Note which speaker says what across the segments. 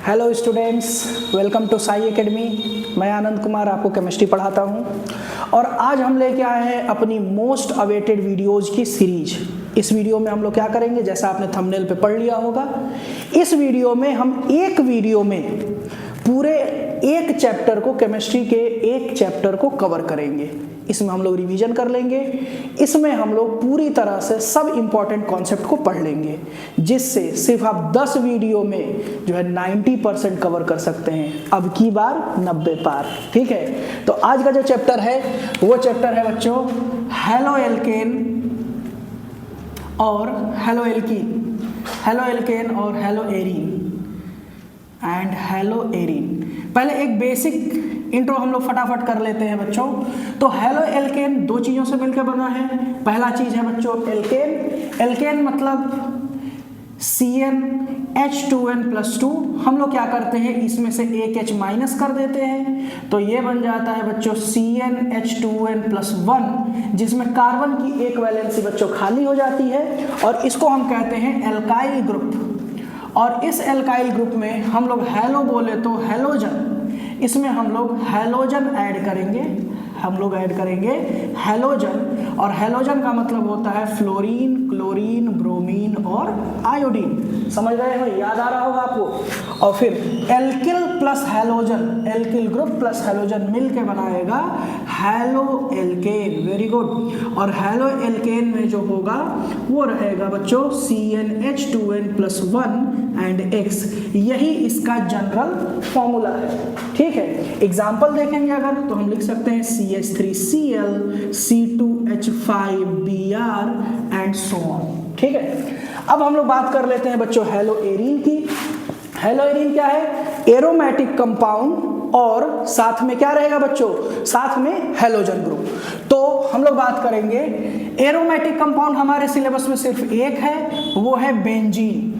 Speaker 1: Hello students, welcome to Sai academy. मैं आनंद कुमार आपको chemistry पढ़ाता हूं और आज हम लेके आए हैं अपनी मोस्ट अवेटेड वीडियोज़ की सीरीज। इस वीडियो में हम लोग क्या करेंगे, जैसा आपने थंबनेल पे पढ़ लिया होगा, इस वीडियो में हम एक वीडियो में पूरे एक चैप्टर को, केमिस्ट्री के एक चैप्टर को कवर करेंगे। इसमें हम लोग रिवीजन कर लेंगे, इसमें हम लोग पूरी तरह से सब इम्पॉर्टेंट कॉन्सेप्ट को पढ़ लेंगे, जिससे सिर्फ आप 10 वीडियो में जो है 90% कवर कर सकते हैं, अब की बार 90 पार। ठीक है, तो आज का जो चैप्टर है वो चैप्टर है बच्चों हेलो एल्केन और हेलो एल्कीन, हेलो एल्केन और hello arene and hello arene. पहले एक बेसिक इंट्रो हम लोग फटाफट कर लेते हैं बच्चों। तो हेलो एल्केन दो चीज़ों से मिलकर बना है। पहला चीज़ है बच्चों एल्केन। एल्केन मतलब CnH2n+2। हम लोग क्या करते हैं, इसमें से एक H माइनस कर देते हैं, तो ये बन जाता है बच्चों CnH2n+1, जिसमें कार्बन की एक वैलेंसी बच्चों खाली हो जाती है और इसको हम कहते हैं एल्काइल ग्रुप। और इस एल्काइल ग्रुप में हम लोग हेलो बोले तो हेलोजन, इसमें हम लोग हेलोजन ऐड करेंगे, हम लोग ऐड करेंगे हेलोजन। और हेलोजन का मतलब होता है फ्लोरीन, क्लोरीन, ब्रोमीन और आयोडीन। समझ गए हो, याद आ रहा होगा आपको। और फिर alkyl plus halogen, alkyl group plus halogen मिलके बनाएगा हेलो एल्केन। Very good. और हेलो एल्केन में जो होगा वो रहेगा बच्चों CnH2n+1 एंड X। यही इसका जनरल फॉर्मूला है। ठीक है, एग्जाम्पल देखेंगे अगर तो हम लिख सकते हैं CH3Cl, C2H5Br and so on. ठीक है, अब हम लोग बात कर लेते हैं बच्चों हेलो एरीन की। हेलो एरीन क्या है, एरोमेटिक कंपाउंड और साथ में क्या रहेगा बच्चों, साथ में हेलोजन ग्रुप। तो हम लोग बात करेंगे एरोमेटिक कंपाउंड, हमारे सिलेबस में सिर्फ एक है, वो है बेंजीन।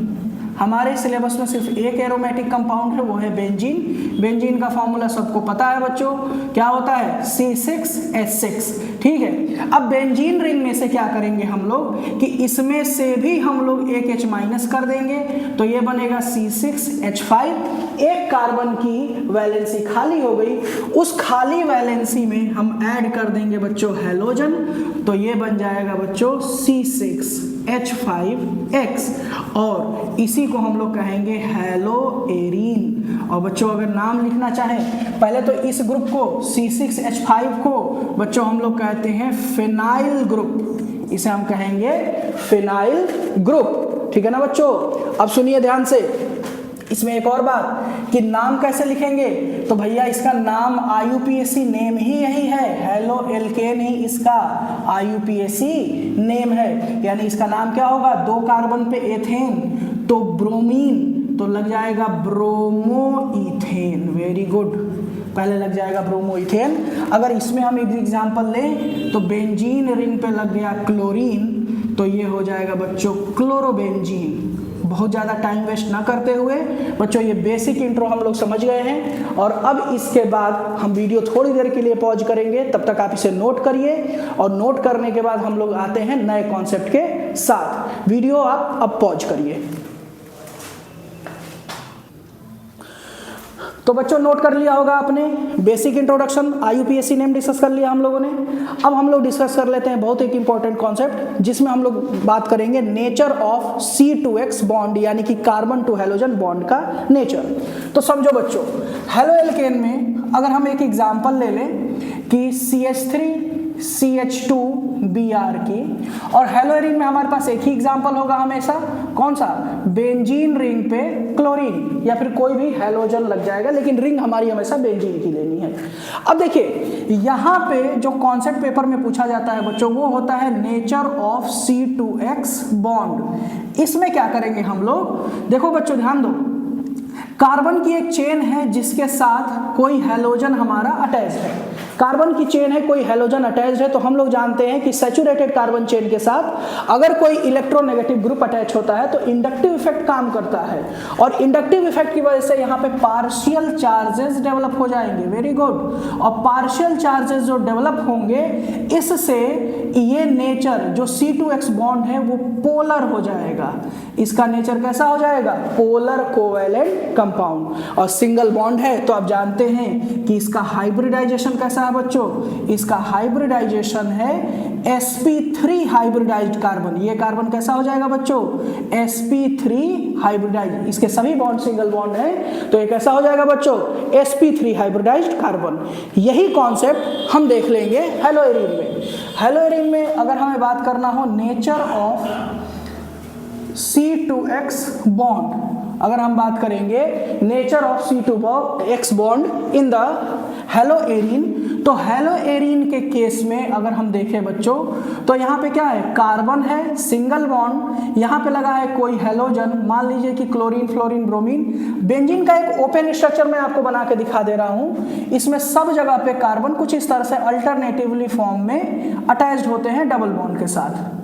Speaker 1: हमारे सिलेबस में सिर्फ एक एरोमेटिक कंपाउंड है, वो है बेंजीन। बेंजीन का फॉर्मूला सबको पता है बच्चों, क्या होता है C6H6। ठीक है, अब बेंजीन रिंग में से क्या करेंगे हम लोग कि इसमें से भी हम लोग एक H माइनस कर देंगे, तो ये बनेगा C6H5। एक कार्बन की वैलेंसी खाली हो गई, उस खाली वैलेंसी में हम ऐड कर देंगे बच्चों हेलोजन, तो ये बन जाएगा बच्चों C6H5X। और इसी को हम लोग कहेंगे हेलो एरीन। और बच्चों अगर नाम लिखना चाहें, पहले तो इस ग्रुप को C6H5 को बच्चों हम लोग कहते हैं फिनाइल ग्रुप, इसे हम कहेंगे फिनाइल ग्रुप। ठीक है ना बच्चों। अब सुनिए ध्यान से, इसमें एक और बात कि नाम कैसे लिखेंगे, तो भैया इसका नाम IUPAC नेम ही यही है, हेलो एल्केन ही इसका IUPAC नेम है। यानी इसका नाम क्या होगा, दो कार्बन पे एथेन तो ब्रोमीन, तो लग जाएगा ब्रोमोइथेन। वेरी गुड, पहले लग जाएगा ब्रोमोइथेन। अगर इसमें हम एक एग्जांपल लें तो बेंजीन रिंग पे लग गया क्लोरीन, तो ये हो जाएगा बच्चों क्लोरोबेंजीन। बहुत ज़्यादा टाइम वेस्ट ना करते हुए बच्चों ये बेसिक इंट्रो हम लोग समझ गए हैं, और अब इसके बाद हम वीडियो थोड़ी देर के लिए पॉज करेंगे, तब तक आप इसे नोट करिए और नोट करने के बाद हम लोग आते हैं नए कॉन्सेप्ट के साथ। वीडियो आप अब पॉज करिए। तो बच्चों नोट कर लिया होगा आपने, basic introduction, IUPAC name discuss कर लिया हम लोगों ने। अब हम लोग डिस्कस कर लेते हैं बहुत एक इंपॉर्टेंट कॉन्सेप्ट, जिसमें हम लोग बात करेंगे नेचर ऑफ C2X बॉन्ड, यानी कि कार्बन टू हेलोजन बॉन्ड का नेचर। तो समझो बच्चों, हेलो एल्केन में अगर हम एक एग्जांपल ले लें कि CH3CH2Br की, और हेलो एरीन में हमारे पास एक ही एग्जांपल होगा हमेशा, कौन सा, बेंजीन रिंग पे क्लोरीन, या फिर कोई भी हेलोजन लग जाएगा, लेकिन रिंग हमारी हमेशा बेंजीन की लेनी है। अब देखिए यहाँ पे जो कॉन्सेप्ट पेपर में पूछा जाता है बच्चों, वो होता है नेचर ऑफ C2X बॉन्ड। इसमें क्या करेंगे हम लोग, देखो बच्चों ध्यान दो, कार्बन की एक चेन है जिसके साथ कोई हेलोजन हमारा अटैच है। कार्बन की चेन है, कोई हेलोजन अटैच्ड है, तो हम लोग जानते हैं कि सैचुरेटेड कार्बन चेन के साथ अगर कोई इलेक्ट्रोनेगेटिव ग्रुप अटैच होता है तो इंडक्टिव इफेक्ट काम करता है, और इंडक्टिव इफेक्ट की वजह से यहाँ पे पार्शियल चार्जेस डेवलप हो जाएंगे। Very good. और पार्शियल चार्जेस जो डेवलप होंगे, इससे ये नेचर जो C2H बॉन्ड है वो पोलर हो जाएगा। इसका नेचर कैसा हो जाएगा? Polar covalent compound. और सिंगल बॉन्ड है तो आप जानते हैं कि इसका हाइब्रिडाइजेशन कैसा है बच्चों? इसका हाइब्रिडाइजेशन है sp3 हाइब्रिडाइज्ड कार्बन। ये कार्बन कैसा हो जाएगा बच्चों? sp3 hybridised. इसके सभी बॉन्ड सिंगल बॉन्ड है, तो ये कैसा हो जाएगा बच्चों? sp3 hybridised carbon. यही कॉन्सेप्ट हम देख लेंगे हेलोएरीन में। हेलोएरीन में अगर हमें बात करना हो नेचर ऑफ C2X बॉन्ड, अगर हम बात करेंगे nature of C2X bond in the haloarene, तो हेलोएरीन के केस में अगर हम देखें बच्चों, तो यहाँ पे क्या है? कार्बन है, सिंगल बॉन्ड, यहाँ पे लगा है कोई हेलोजन, मान लीजिए कि क्लोरीन, फ्लोरीन, ब्रोमीन। बेंजीन का एक ओपन स्ट्रक्चर मैं आपको बना के दिखा दे रहा हूँ। इसमें सब जगह पे कार्बन कुछ इस तरह से अल्टरनेटिवली फॉर्म में अटैच्ड होते हैं डबल बॉन्ड के साथ,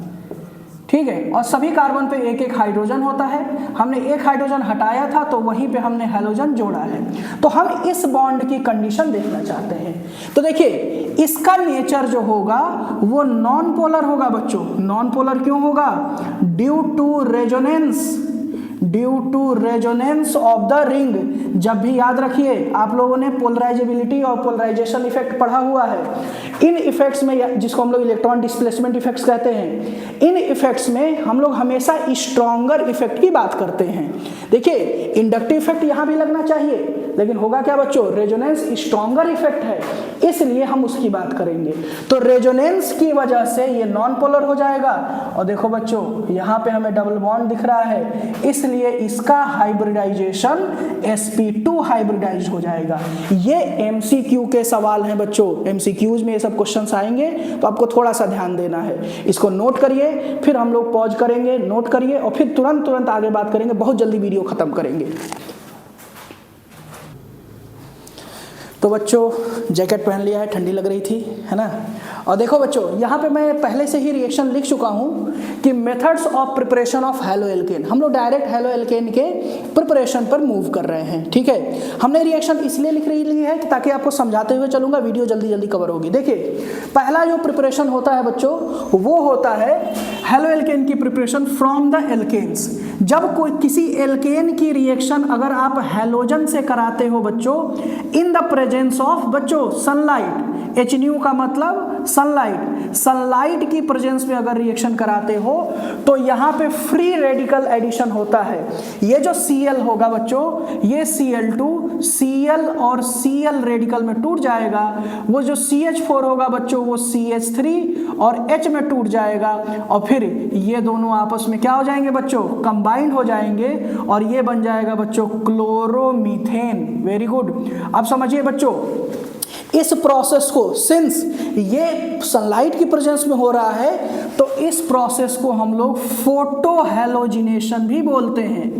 Speaker 1: ठीक है। और सभी कार्बन पे एक एक हाइड्रोजन होता है। हमने एक हाइड्रोजन हटाया था तो वहीं पे हमने हेलोजन जोड़ा है। तो हम इस बॉन्ड की कंडीशन देखना चाहते हैं। तो देखिए, इसका नेचर जो होगा वो नॉन पोलर होगा बच्चों। नॉन पोलर क्यों होगा? Due to resonance of the ring. जब भी याद रखिए, आप लोगों ने पोलराइजेबिलिटी और पोलराइजेशन इफेक्ट पढ़ा हुआ है। इन इफेक्ट्स में, जिसको हम लोग इलेक्ट्रॉन डिस्प्लेसमेंट इफेक्ट्स कहते हैं, इन इफेक्ट्स में हम लोग हमेशा स्ट्रॉन्गर इफेक्ट की बात करते हैं। देखिए, इंडक्टिव इफेक्ट यहां भी लगना चाहिए, लेकिन होगा क्या बच्चों? रेजोनेंस स्ट्रॉन्गर इफेक्ट है, इसलिए हम उसकी बात करेंगे। तो रेजोनेंस की वजह से ये नॉन पोलर हो जाएगा। और देखो बच्चों, यहाँ पे हमें डबल बॉन्ड दिख रहा है, इसलिए इसका हाइब्रिडाइजेशन sp2 हाइब्रिडाइज हो जाएगा। ये MCQ के सवाल हैं बच्चों। MCQs में ये सब क्वेश्चंस आएंगे, तो आपको थोड़ा सा ध्यान देना है। इसको नोट करिए, फिर हम लोग पॉज करेंगे, नोट करिए, और फिर तुरंत आगे बात करेंगे। बहुत जल्दी वीडियो खत्म करेंगे। तो बच्चों, जैकेट पहन लिया है, ठंडी लग रही थी, है ना। और देखो बच्चों, यहाँ पे मैं पहले से ही रिएक्शन लिख चुका हूँ कि methods of preparation of haloalkane. हम लोग डायरेक्ट हेलोएल्केन के प्रिपरेशन पर मूव कर रहे हैं, ठीक है। हमने रिएक्शन इसलिए लिख रही है कि ताकि आपको समझाते हुए चलूंगा, वीडियो जल्दी कवर होगी। देखिए, पहला जो प्रिपरेशन होता है बच्चों, वो होता है हेलोएल्केन की प्रिपरेशन फ्रॉम द एल्केन्स। जब कोई किसी एल्केन की रिएक्शन अगर आप हेलोजन से कराते हो बच्चों, इन द प्रेजेंस ऑफ बच्चों सनलाइट, HNu का मतलब सनलाइट की प्रेजेंस में अगर रिएक्शन कराते हो, तो यहाँ पे फ्री रेडिकल एडिशन होता है। ये जो Cl होगा बच्चों, ये Cl2, Cl और Cl रेडिकल में टूट जाएगा। वो जो CH4 होगा बच्चों, वो CH3 और H में टूट जाएगा, और फिर ये दोनों आपस में क्या हो जाएंगे बच्चों? कंबाइंड हो जाएंगे, और ये बन जाएगा बच्चों क्लोरोमीथेन। Very good. अब समझिए बच्चों, इस प्रोसेस को, सिंस ये सनलाइट की प्रेजेंस में हो रहा है, तो इस प्रोसेस को हम लोग फोटो हैलोजिनेशन भी बोलते हैं।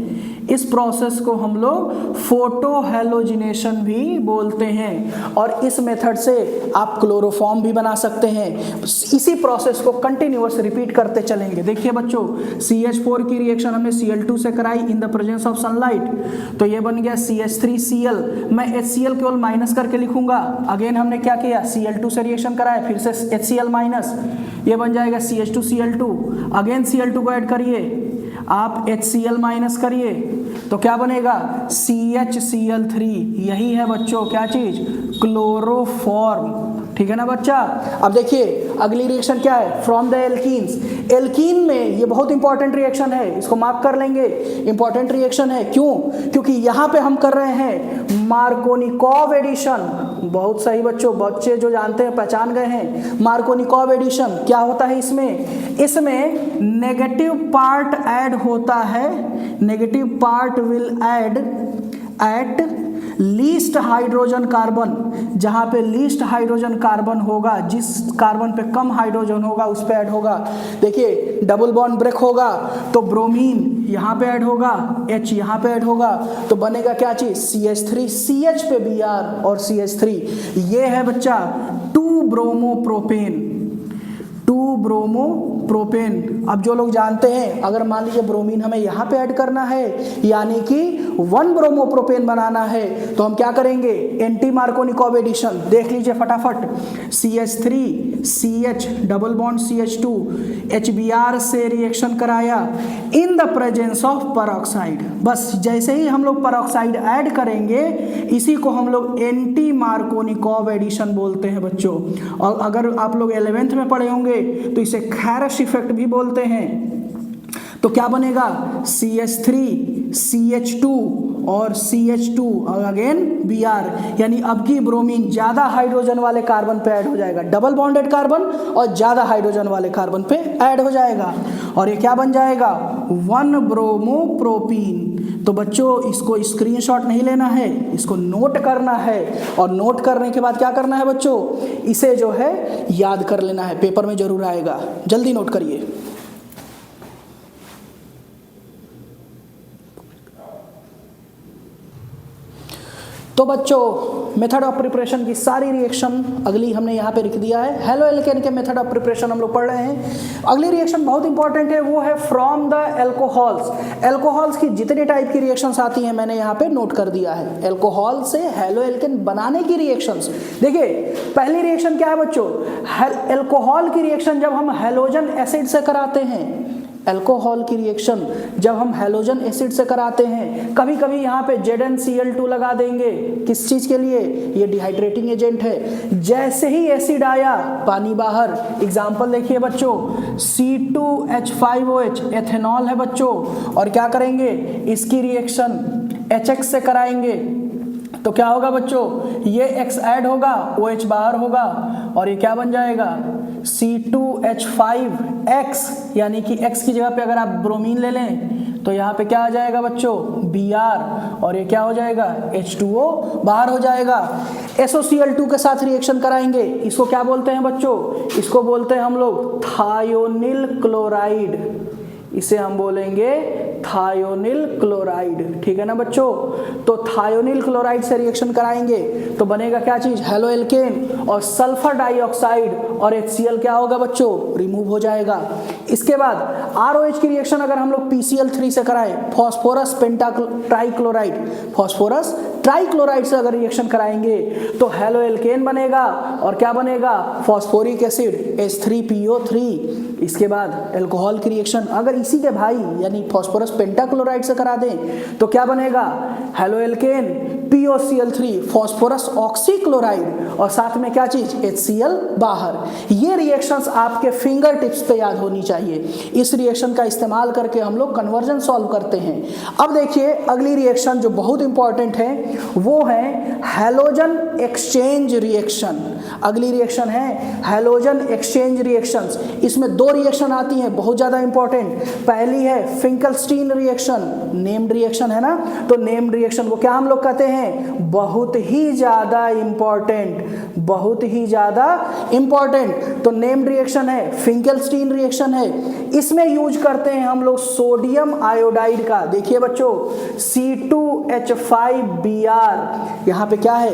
Speaker 1: इस प्रोसेस को हम लोग फोटो हैलोजिनेशन भी बोलते हैं। और इस मेथड से आप क्लोरोफॉर्म भी बना सकते हैं। इसी प्रोसेस को कंटिन्यूअस रिपीट करते चलेंगे। देखिए बच्चों, CH4 की रिएक्शन हमने Cl2 से कराई in the presence of sunlight, तो ये बन गया CH3Cl। मैं HCl केवल माइनस करके लिखूंगा। अगेन हमने क्या किया? Cl2 से रिएक्शन कराया, फिर से HCl माइनस, ये बन जाएगा CH2Cl2। अगेन Cl2 को ऐड करिए, आप HCl माइनस करिए, तो क्या बनेगा? CHCl3। यही है बच्चों क्या चीज? क्लोरोफॉर्म। ठीक है ना बच्चा। अब देखिए अगली रिएक्शन क्या है? From the alkenes. एल्कीन में ये बहुत इंपॉर्टेंट रिएक्शन है, इसको मार्क कर लेंगे, इंपॉर्टेंट रिएक्शन है। क्यों? क्योंकि यहाँ पे हम कर रहे हैं मार्कोनिकॉव एडिशन। बहुत सही बच्चों, बच्चे जो जानते हैं पहचान गए हैं। मार्कोनिकॉव एडिशन क्या होता है इसमें? इसमें नेगेटिव पार्ट ऐड होता है, negative part will add at least hydrogen carbon. जहां पे लीस्ट हाइड्रोजन कार्बन होगा, जिस कार्बन पे कम हाइड्रोजन होगा उस पे ऐड होगा। देखिए डबल बॉन्ड ब्रेक होगा तो ब्रोमीन यहाँ पे ऐड होगा, H यहाँ पे ऐड होगा, तो बनेगा क्या चीज? CH3, CH पे Br और CH3। ये है बच्चा ब्रोमोप्रोपेन, 2 ब्रोमोप्रोपेन। अब जो लोग जानते हैं, अगर मान लीजिए ब्रोमीन हमें यहाँ पे ऐड करना है, यानी कि 1 ब्रोमोप्रोपेन बनाना है, तो हम क्या करेंगे, एंटी मार्कोनिकॉव एडिशन। देख लीजिए फटाफट, CH3 CH double bond CH2 HBr से रिएक्शन कराया in the presence of peroxide. बस जैसे ही हम लोग परऑक्साइड ऐड करेंगे, इसी को हम लोग एंटी मार्कोनिकॉव एडिशन बोलते हैं बच्चों। और अगर आप लोग 11th में पढ़े होंगे तो इसे खैरश इफेक्ट भी बोलते हैं। तो क्या बनेगा, CH3 CH2 और CH2 और अगेन Br, यानी अब की ब्रोमीन ज्यादा हाइड्रोजन वाले कार्बन पे ऐड हो जाएगा, डबल बॉन्डेड कार्बन और ज्यादा हाइड्रोजन वाले कार्बन पे ऐड हो जाएगा, और ये क्या बन जाएगा, 1 ब्रोमोप्रोपीन। तो बच्चों इसको स्क्रीनशॉट नहीं लेना है, इसको नोट करना है, और नोट करने के बाद क्या करना है बच्चों, इसे जो है याद कर लेना है, पेपर में जरूर आएगा, जल्दी नोट करिए। तो बच्चों मेथड ऑफ प्रिपरेशन की सारी रिएक्शन अगली हमने यहाँ पे लिख दिया है। हेलो एल्केन के मेथड ऑफ प्रिपरेशन हम लोग पढ़ रहे हैं। अगली रिएक्शन बहुत इंपॉर्टेंट है, वो है फ्रॉम द एल्कोहल्स। एल्कोहल्स की जितनी टाइप की रिएक्शंस आती हैं मैंने यहाँ पे नोट कर दिया है। एल्कोहल से हेलो एल्केन बनाने की रिएक्शंस, देखिए पहली रिएक्शन क्या है बच्चों, एल्कोहल की रिएक्शन जब हम हैलोजन एसिड से कराते हैं, एल्कोहल की रिएक्शन जब हम हैलोजन एसिड से कराते हैं, कभी कभी यहाँ पे ZnCl2 लगा देंगे, किस चीज के लिए, ये डिहाइड्रेटिंग एजेंट है। जैसे ही एसिड आया पानी बाहर, एग्जांपल देखिए बच्चों, C2H5OH एथेनॉल है बच्चों, और क्या करेंगे, इसकी रिएक्शन HX से कराएंगे, तो क्या होगा बच्चों, ये X ऐड होगा, OH बाहर होगा, और ये क्या बन जाएगा, C2H5X, यानी कि X की जगह पे अगर आप ब्रोमीन ले लें तो यहाँ पे क्या आ जाएगा बच्चों, Br, और ये क्या हो जाएगा, H2O बाहर हो जाएगा। SOCl2 के साथ रिएक्शन कराएंगे, इसको क्या बोलते हैं बच्चों, इसको बोलते हैं हम लोग थायोनिल क्लोराइड, इसे हम बोलेंगे थायोनिल क्लोराइड, ठीक है ना बच्चों। तो थायोनिल क्लोराइड से रिएक्शन कराएंगे तो बनेगा क्या चीज, हेलो एल्केन, और सल्फर डाइऑक्साइड और HCl क्या होगा बच्चों, रिमूव हो जाएगा। इसके बाद ROH की रिएक्शन अगर हम लोग PCl3 से कराएं, फॉस्फोरस ट्राइक्लोराइड, फॉस्फोरस ट्राइक्लोराइड से अगर रिएक्शन कराएंगे तो हेलो एल्केन बनेगा, और क्या बनेगा, फॉस्फोरिक एसिड H3PO3। इसके बाद एल्कोहल की रिएक्शन अगर इसी के भाई यानी फॉस्फोरस पेंटाक्लोराइड से करा दें तो क्या बनेगा, halo alkane POCl3 phosphorus oxychloride, और साथ में क्या चीज, HCl बाहर। ये रिएक्शंस आपके फिंगर टिप्स पे याद होनी चाहिए। इस रिएक्शन का इस्तेमाल करके हम लोग कन्वर्जन सॉल्व करते हैं। अब देखिए अगली रिएक्शन जो बहुत इंपॉर्टेंट है वो है हैलोजन एक्सचेंज रिएक्शन। अगली रिएक्शन है हैलोजन एक्सचेंज रिएक्शंस। इसमें 2 रिएक्शन आती हैं बहुत ज्यादा इंपॉर्टेंट। पहली है फिंकलस्टीन रिएक्शन, नेम्ड रिएक्शन है ना, तो नेम्ड रिएक्शन को क्या हम लोग कहते हैं, बहुत ही ज्यादा इंपॉर्टेंट, बहुत ही ज्यादा इंपॉर्टेंट। तो नेम्ड रिएक्शन है, फिंकलस्टीन रिएक्शन है। इसमें यूज करते हैं हम लोग सोडियम आयोडाइड का। देखिए बच्चों C2H5Br, यहाँ पे क्या है,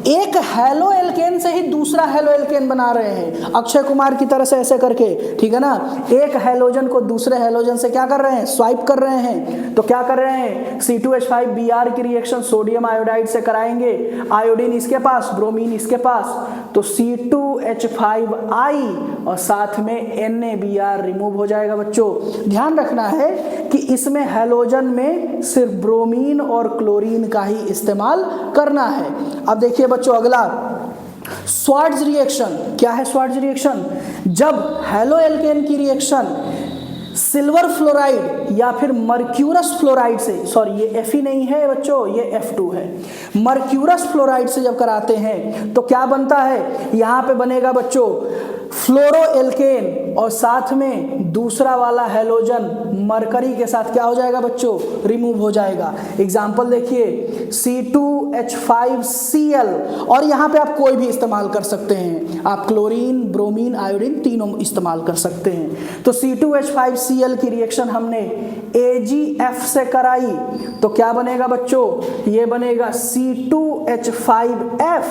Speaker 1: एक हेलो एल्केन से ही दूसरा हेलो एल्केन बना रहे हैं, अक्षय कुमार की तरह से ऐसे करके, ठीक है ना। एक हेलोजन को दूसरे हेलोजन से क्या कर रहे हैं, स्वाइप कर रहे हैं। तो क्या कर रहे हैं, C2H5Br की रिएक्शन सोडियम आयोडाइड से कराएंगे, आयोडीन इसके पास, ब्रोमीन इसके पास, तो C2H5I और साथ में NaBr रिमूव हो जाएगा। बच्चों ध्यान रखना है कि इसमें हैलोजन में सिर्फ ब्रोमीन और क्लोरीन का ही इस्तेमाल करना है। अब देखिए बच्चों अगला स्वार्ट्ज रिएक्शन। क्या है स्वार्ट्ज रिएक्शन, जब हेलो एल्केन की रिएक्शन सिल्वर फ्लोराइड या फिर मर्क्यूरस फ्लोराइड से, सॉरी ये Fe नहीं है बच्चों, ये F2 है, मर्क्यूरस फ्लोराइड से जब कराते हैं तो क्या बनता है, यहाँ पे बनेगा बच्चों फ्लोरो एल्केन, और साथ में दूसरा वाला हैलोजन मरकरी के साथ क्या हो जाएगा बच्चों, रिमूव हो जाएगा। एग्जाम्पल देखिए C2H5Cl, और यहाँ पे आप कोई भी इस्तेमाल कर सकते हैं, आप क्लोरीन, ब्रोमीन, आयोडीन तीनों इस्तेमाल कर सकते हैं। तो C2H5Cl की रिएक्शन हमने AgF से कराई तो क्या बनेगा बच्चों, ये बनेगा C2H5F,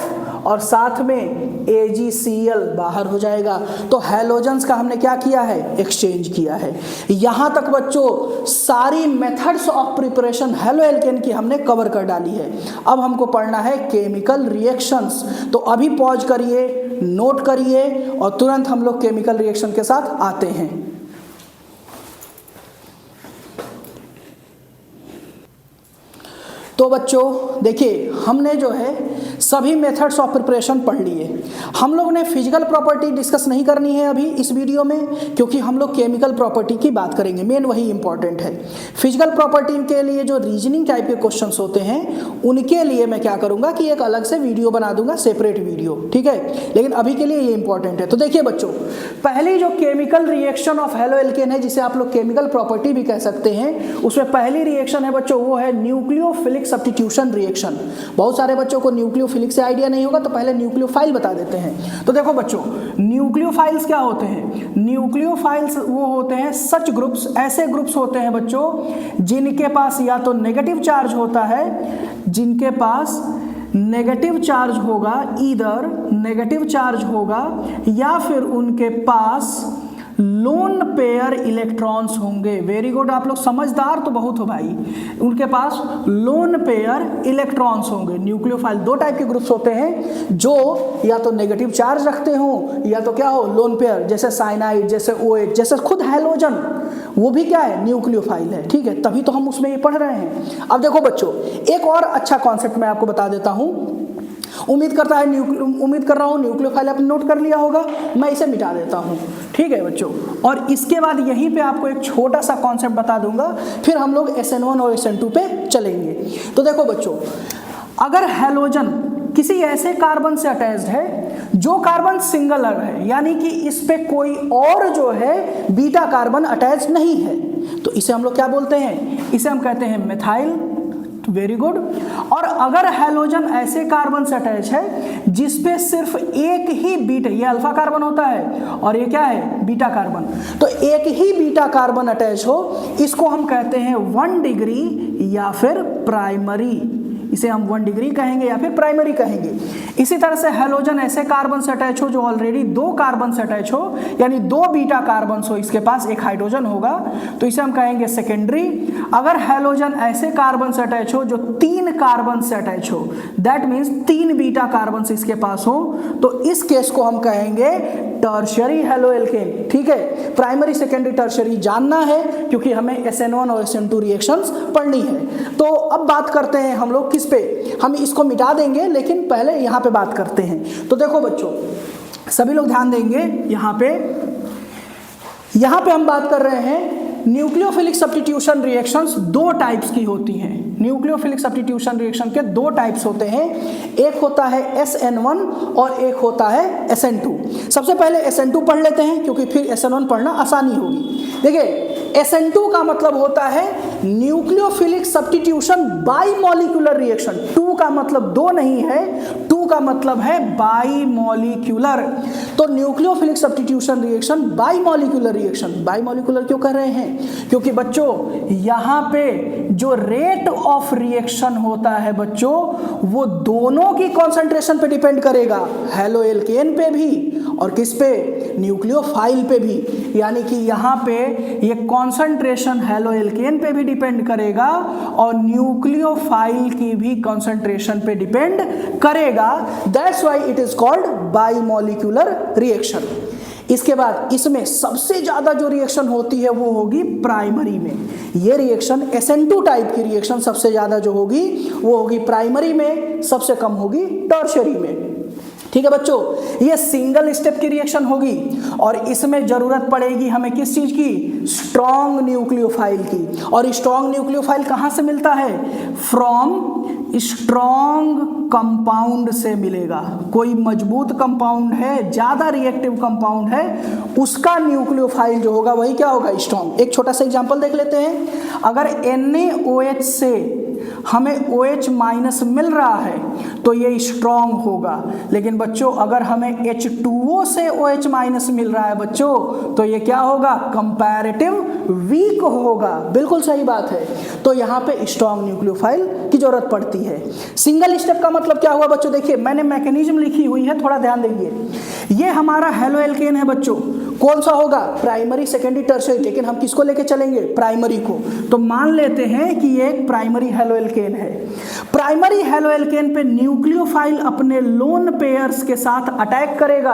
Speaker 1: और साथ में AgCl बाहर हो जाएगा। तो हैलोजेंस का हमने क्या किया है, एक्सचेंज किया है। यहां तक बच्चों सारी methods of preparation haloalkane की हमने कवर कर डाली है। अब हमको पढ़ना है केमिकल रिएक्शंस। तो अभी पॉज करिए, नोट करिए और तुरंत हम लोग केमिकल रिएक्शन के साथ आते हैं। तो बच्चों देखिए, हमने जो है सभी मेथड्स ऑफ प्रिपरेशन पढ़ लिए। हम लोग ने फिजिकल प्रॉपर्टी डिस्कस नहीं करनी है अभी इस वीडियो में, क्योंकि हम लोग केमिकल प्रॉपर्टी की बात करेंगे, मेन वही इंपॉर्टेंट है। फिजिकल प्रॉपर्टी के लिए जो रीजनिंग टाइप के क्वेश्चंस होते हैं उनके लिए मैं क्या करूंगा कि एक अलग से वीडियो बना दूंगा, सेपरेट वीडियो, ठीक है। लेकिन अभी के लिए ये इंपॉर्टेंट है। तो देखिए बच्चों, पहली जो chemical reaction of haloalkane है, जिसे आप लोग केमिकल प्रॉपर्टी भी कह सकते हैं, उसमें पहली रिएक्शन है बच्चों वो है न्यूक्लियोफिलिक सब्स्टिट्यूशन रिएक्शन। बहुत सारे बच्चों को न्यूक्लियोफिलिक से आइडिया नहीं होगा, तो पहले न्यूक्लियोफाइल बता देते हैं। तो देखो बच्चों, न्यूक्लियोफाइल्स क्या होते हैं? न्यूक्लियोफाइल्स वो होते हैं सच ग्रुप्स, ऐसे ग्रुप्स होते हैं बच्चों जिनके पास या तो नेगेटिव चार्ज होता है, जिनके पास नेगेटिव चार्ज होगा, ईदर नेगेटिव चार्ज होगा या फिर उनके पास लोन पेयर इलेक्ट्रॉन्स होंगे। वेरी गुड, आप लोग समझदार तो बहुत हो भाई। उनके पास लोन पेयर इलेक्ट्रॉन्स होंगे। न्यूक्लियोफाइल दो टाइप के ग्रुप्स होते हैं, जो या तो नेगेटिव चार्ज रखते हो या तो क्या हो, लोन पेयर, जैसे साइनाइड, जैसे OH, जैसे खुद हैलोजन, वो भी क्या है, न्यूक्लियोफाइल है, ठीक है। तभी तो हम उसमें ये पढ़ रहे हैं। अब देखो बच्चों, एक और अच्छा कॉन्सेप्ट मैं आपको बता देता हूं। उम्मीद कर रहा हूं न्यूक्लियोफाइल आपने नोट कर लिया होगा, मैं इसे मिटा देता हूं, ठीक है बच्चों। और इसके बाद यहीं पे आपको एक छोटा सा कॉन्सेप्ट बता दूंगा, फिर हम लोग SN1 और SN2 पे चलेंगे। तो देखो बच्चों, अगर हैलोजन किसी ऐसे कार्बन से अटैच्ड है जो कार्बन सिंगल है, यानी कि इस पे कोई और जो है बीटा कार्बन अटैच नहीं है, तो इसे हम लोग क्या बोलते हैं? इसे हम कहते हैं मिथाइल। Very good. और अगर हैलोजन ऐसे कार्बन से अटैच है जिसपे सिर्फ एक ही बीटा, ये अल्फा कार्बन होता है और ये क्या है, बीटा कार्बन, तो एक ही बीटा कार्बन अटैच हो, इसको हम कहते हैं 1 डिग्री या फिर प्राइमरी। इसे हम 1 डिग्री कहेंगे या फिर प्राइमरी कहेंगे। इसी तरह से हैलोजन ऐसे कार्बन से अटैच हो जो ऑलरेडी 2 कार्बन से अटैच हो, यानी 2 बीटा कार्बन हो, इसके पास एक हाइड्रोजन होगा, तो इसे हम कहेंगे सेकेंडरी। अगर हैलोजन ऐसे कार्बन से अटैच हो जो 3 कार्बन से अटैच हो, दैट मीन्स 3 बीटा कार्बन इसके पास हो, तो इस केस को हम कहेंगे टर्शियरी हैलो एल्केन, ठीक है। प्राइमरी, सेकेंडरी, टर्शियरी जानना है क्योंकि हमें SN1 और SN2 रिएक्शंस पढ़नी है। तो अब बात करते हैं हम लोग किस पे, हम इसको मिटा देंगे लेकिन पहले यहां पे बात करते हैं। तो देखो बच्चों, सभी लोग ध्यान देंगे, यहां पे हम बात कर रहे हैं न्यूक्लियोफिलिक सब्स्टिट्यूशन रिएक्शंस 2 टाइप्स की होती हैं। न्यूक्लियोफिलिक सब्स्टिट्यूशन रिएक्शन के 2 टाइप्स होते हैं, एक होता है SN1 और एक होता है SN2। सबसे पहले SN2 पढ़ लेते हैं क्योंकि फिर SN1 पढ़ना आसानी होगी। देखिए, SN2 का मतलब होता है nucleophilic substitution by molecular reaction. 2 का मतलब 2 नहीं है, 2 का मतलब है बाई मॉलिक्यूलर। तो nucleophilic substitution reaction by molecular reaction. By molecular क्यों कर रहे हैं? क्योंकि बच्चों यहां पे जो रेट ऑफ रिएक्शन होता है बच्चों, वो दोनों की कॉन्सेंट्रेशन पे डिपेंड करेगा, हैलो एल्केन पे भी और किस पे, न्यूक्लियोफाइल पे भी। यानी कि यहां पे ये कॉन्सेंट्रेशन हैलो एल्केन पे भी डिपेंड करेगा और न्यूक्लियोफाइल की भी कॉन्सेंट्रेशन पे डिपेंड करेगा। That's why it is called by molecular reaction. इसके बाद इसमें सबसे ज्यादा जो रिएक्शन होती है वो होगी प्राइमरी में। ये रिएक्शन SN2 टाइप की रिएक्शन सबसे ज्यादा जो होगी वो होगी प्राइमरी में, सबसे कम होगी टर्शियरी में, ठीक है बच्चों। ये सिंगल स्टेप की रिएक्शन होगी और इसमें जरूरत पड़ेगी हमें किस चीज की, स्ट्रॉन्ग न्यूक्लियोफाइल की। और स्ट्रॉन्ग न्यूक्लियोफाइल कहां से मिलता है, फ्रॉम स्ट्रॉन्ग कंपाउंड से मिलेगा। कोई मजबूत कंपाउंड है, ज्यादा रिएक्टिव कंपाउंड है, उसका न्यूक्लियोफाइल जो होगा वही क्या होगा, स्ट्रॉन्ग। एक छोटा सा एग्जांपल देख लेते हैं। अगर NaOH से हमें OH माइनस मिल रहा है तो ये स्ट्रॉन्ग होगा, लेकिन बच्चों अगर हमें H2O से OH माइनस मिल रहा है बच्चों तो ये क्या होगा, कंपैरेटिव वीक होगा। बिल्कुल सही बात है। तो यहाँ पे स्ट्रॉन्ग न्यूक्लियोफाइल की जरूरत पड़ती है। सिंगल स्टेप का मतलब क्या हुआ बच्चों, देखिए मैंने मैकेनिज्म लिखी हुई है, थोड़ा ध्यान देंगे। ये हमारा हेलो एल्केन है बच्चों, कौन सा होगा, प्राइमरी सेकेंडरी टर्शियरी, लेकिन हम किसको लेके चलेंगे, प्राइमरी को। तो मान लेते हैं कि ये एक प्राइमरी हेलो एल्केन है। प्राइमरी हेलो एल्केन पे न्यूक्लियोफाइल अपने लोन पेयर्स के साथ अटैक करेगा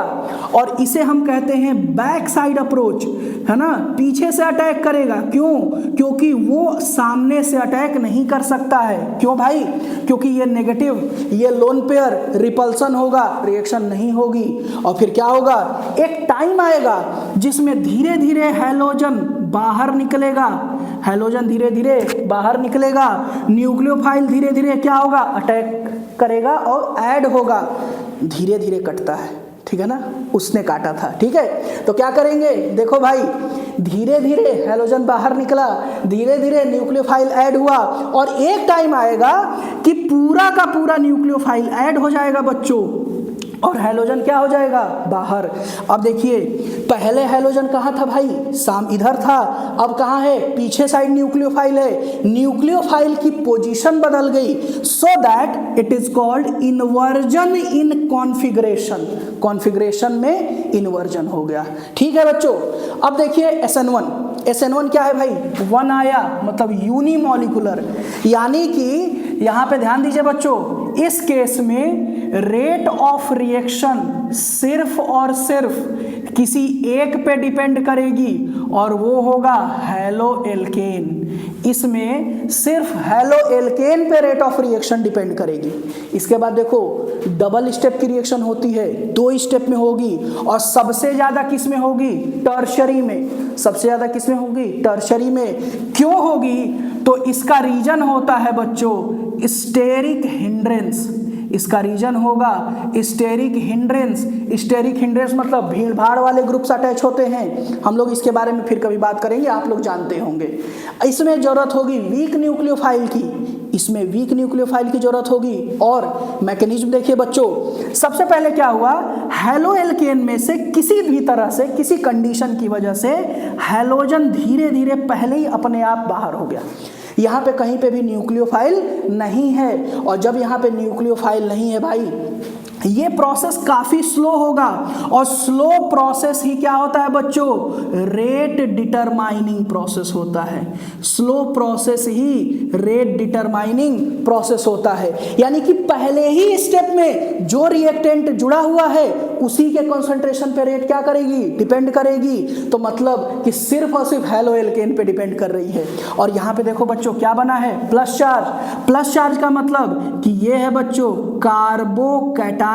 Speaker 1: और इसे हम कहते हैं बैक साइड अप्रोच, है ना, पीछे से अटैक करेगा। क्यों, क्योंकि वो सामने से अटैक नहीं कर सकता है। क्यों भाई, क्योंकि ये नेगेटिव, ये लोन पेयर रिपल्सन होगा, रिएक्शन नहीं होगी। और फिर क्या होगा, एक टाइम आएगा जिसमें धीरे धीरे हैलोजन बाहर निकलेगा, हैलोजन धीरे धीरे बाहर निकलेगा, न्यूक्लियोफाइल धीरे धीरे क्या होगा, अटैक करेगा और ऐड होगा। धीरे धीरे कटता है, ठीक है ना, उसने काटा था, ठीक है। तो क्या करेंगे, देखो भाई, धीरे धीरे हैलोजन बाहर निकला, धीरे धीरे न्यूक्लियोफाइल ऐड हुआ और एक टाइम आएगा कि पूरा का पूरा न्यूक्लियोफाइल ऐड हो जाएगा बच्चों और हैलोजन क्या हो जाएगा, बाहर। अब देखिए पहले हैलोजन कहाँ था भाई, इधर था, अब कहाँ है, पीछे साइड न्यूक्लियोफाइल है। न्यूक्लियोफाइल की पोजीशन बदल गई, so that it is called inversion in configuration. Configuration में इन्वर्जन हो गया, ठीक है बच्चों। अब देखिए SN1 क्या है भाई, 1 आया, मतलब यूनिमॉलिकुलर, यानी कि यहाँ पे ध्यान दीजिए बच्चों, इस केस में रेट ऑफ रिएक्शन सिर्फ और सिर्फ किसी एक पे डिपेंड करेगी और वो होगा हेलो एल्केन। इसमें सिर्फ हेलो एल्केन पे रेट ऑफ रिएक्शन डिपेंड करेगी। इसके बाद देखो डबल स्टेप की रिएक्शन होती है, 2 स्टेप में होगी और सबसे ज्यादा किस में होगी, टर्शरी में। सबसे ज्यादा किस में होगी, टर्शरी में। क्यों होगी, तो इसका रीजन होता है बच्चों स्टेरिक हिंड्रेंस। इसका रीजन होगा स्टेरिक हिंड्रेंस। स्टेरिक हिंड्रेंस मतलब भीड़ भाड़ वाले ग्रुप्स अटैच होते हैं, हम लोग इसके बारे में फिर कभी बात करेंगे, आप लोग जानते होंगे। इसमें जरूरत होगी वीक न्यूक्लियोफाइल की, इसमें वीक न्यूक्लियोफाइल की जरूरत होगी। और मैकेनिज्म देखिए बच्चों, सबसे पहले क्या हुआ, हेलो एल्केन में से किसी भी तरह से, किसी कंडीशन की वजह से हैलोजन धीरे धीरे पहले ही अपने आप बाहर हो गया। यहाँ पे कहीं पे भी न्यूक्लियोफाइल नहीं है, और जब यहाँ पे न्यूक्लियोफाइल नहीं है भाई, ये प्रोसेस काफी स्लो होगा। और स्लो प्रोसेस ही क्या होता है बच्चों, रेट डिटरमाइनिंग प्रोसेस होता है। स्लो प्रोसेस ही रेट डिटरमाइनिंग प्रोसेस होता है, यानी कि पहले ही स्टेप में जो रिएक्टेंट जुड़ा हुआ है उसी के कंसंट्रेशन पे रेट क्या करेगी, डिपेंड करेगी। तो मतलब कि सिर्फ और सिर्फ हेलो एल्केन पे डिपेंड कर रही है। और यहाँ पे देखो बच्चों क्या बना है, प्लस चार्ज। प्लस चार्ज का मतलब कि ये है बच्चों कार्बोकैटायन,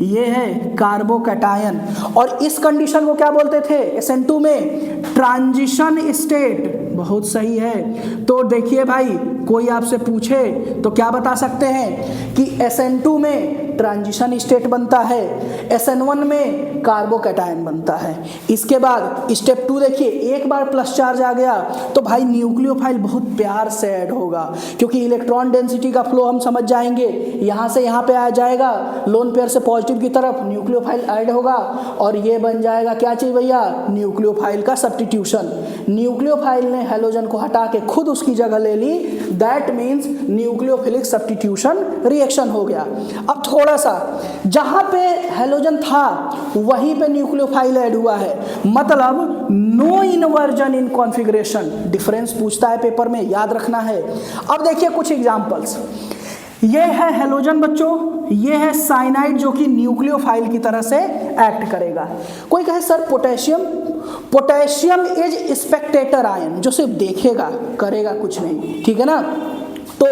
Speaker 1: ये है कार्बोकैटायन। और इस कंडीशन को क्या बोलते थे SN2 में, ट्रांजिशन स्टेट। बहुत सही है। तो देखिए भाई, कोई आपसे पूछे तो क्या बता सकते हैं कि SN2 में ट्रांजिशन स्टेट बनता है, SN1 में कार्बोकैटायन बनता है। इसके बाद स्टेप 2 देखिए, एक बार प्लस चार्ज आ गया तो भाई न्यूक्लियोफाइल बहुत प्यार से ऐड होगा, क्योंकि इलेक्ट्रॉन डेंसिटी का फ्लो हम समझ जाएंगे, यहाँ से यहाँ पे आ जाएगा, लोन पेयर से पॉजिटिव की तरफ न्यूक्लियोफाइल ऐड होगा और ये बन जाएगा क्या चाहिए भैया, न्यूक्लियोफाइल का सब्स्टिट्यूशन। न्यूक्लियोफाइल ने हैलोजन को हटा के खुद उसकी जगह ले ली, that means nucleophilic substitution reaction हो गया। अब थोड़ा सा जहां पे हैलोजन था वहीं पे न्यूक्लियोफाइल ऐड हुआ है, मतलब no inversion in configuration. Difference पूछता है पेपर में, याद रखना है। अब देखिए कुछ एग्जांपल्स, ये है हैलोजन बच्चों, ये है साइनाइड जो कि न्यूक्लियोफाइल की तरह से एक्ट करेगा। कोई कहे sir potassium, potassium is Spectator ion, जो सिर्फ देखेगा, करेगा कुछ नहीं, ठीक है ना। तो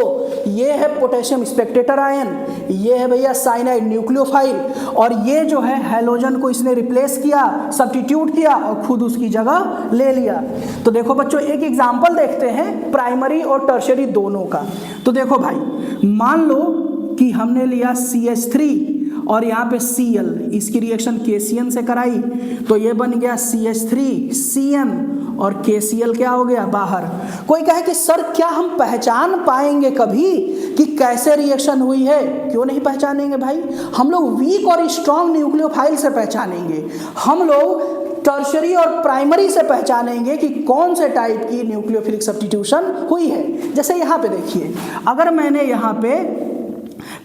Speaker 1: ये है पोटेशियम स्पेक्टेटर आयन, ये है भैया साइनाइड न्यूक्लियोफाइल, और ये जो है हैलोजन को इसने रिप्लेस किया, सब्स्टिट्यूट किया और खुद उसकी जगह ले लिया। तो देखो बच्चों एक एग्जांपल देखते हैं प्राइमरी और टर्शियरी दोनों का। तो देखो भाई, मान लो कि हमने लिया CH3 और यहाँ पे Cl, इसकी रिएक्शन KCN से कराई तो ये बन गया CH3 CN और KCl क्या हो गया बाहर। कोई कहे कि सर क्या हम पहचान पाएंगे कभी कि कैसे रिएक्शन हुई है? क्यों नहीं पहचानेंगे भाई, हम लोग वीक और स्ट्रॉन्ग न्यूक्लियोफाइल से पहचानेंगे, हम लोग टर्शरी और प्राइमरी से पहचानेंगे कि कौन से टाइप की न्यूक्लियोफिलिक सब्स्टिट्यूशन हुई है। जैसे यहाँ पे देखिए, अगर मैंने यहाँ पे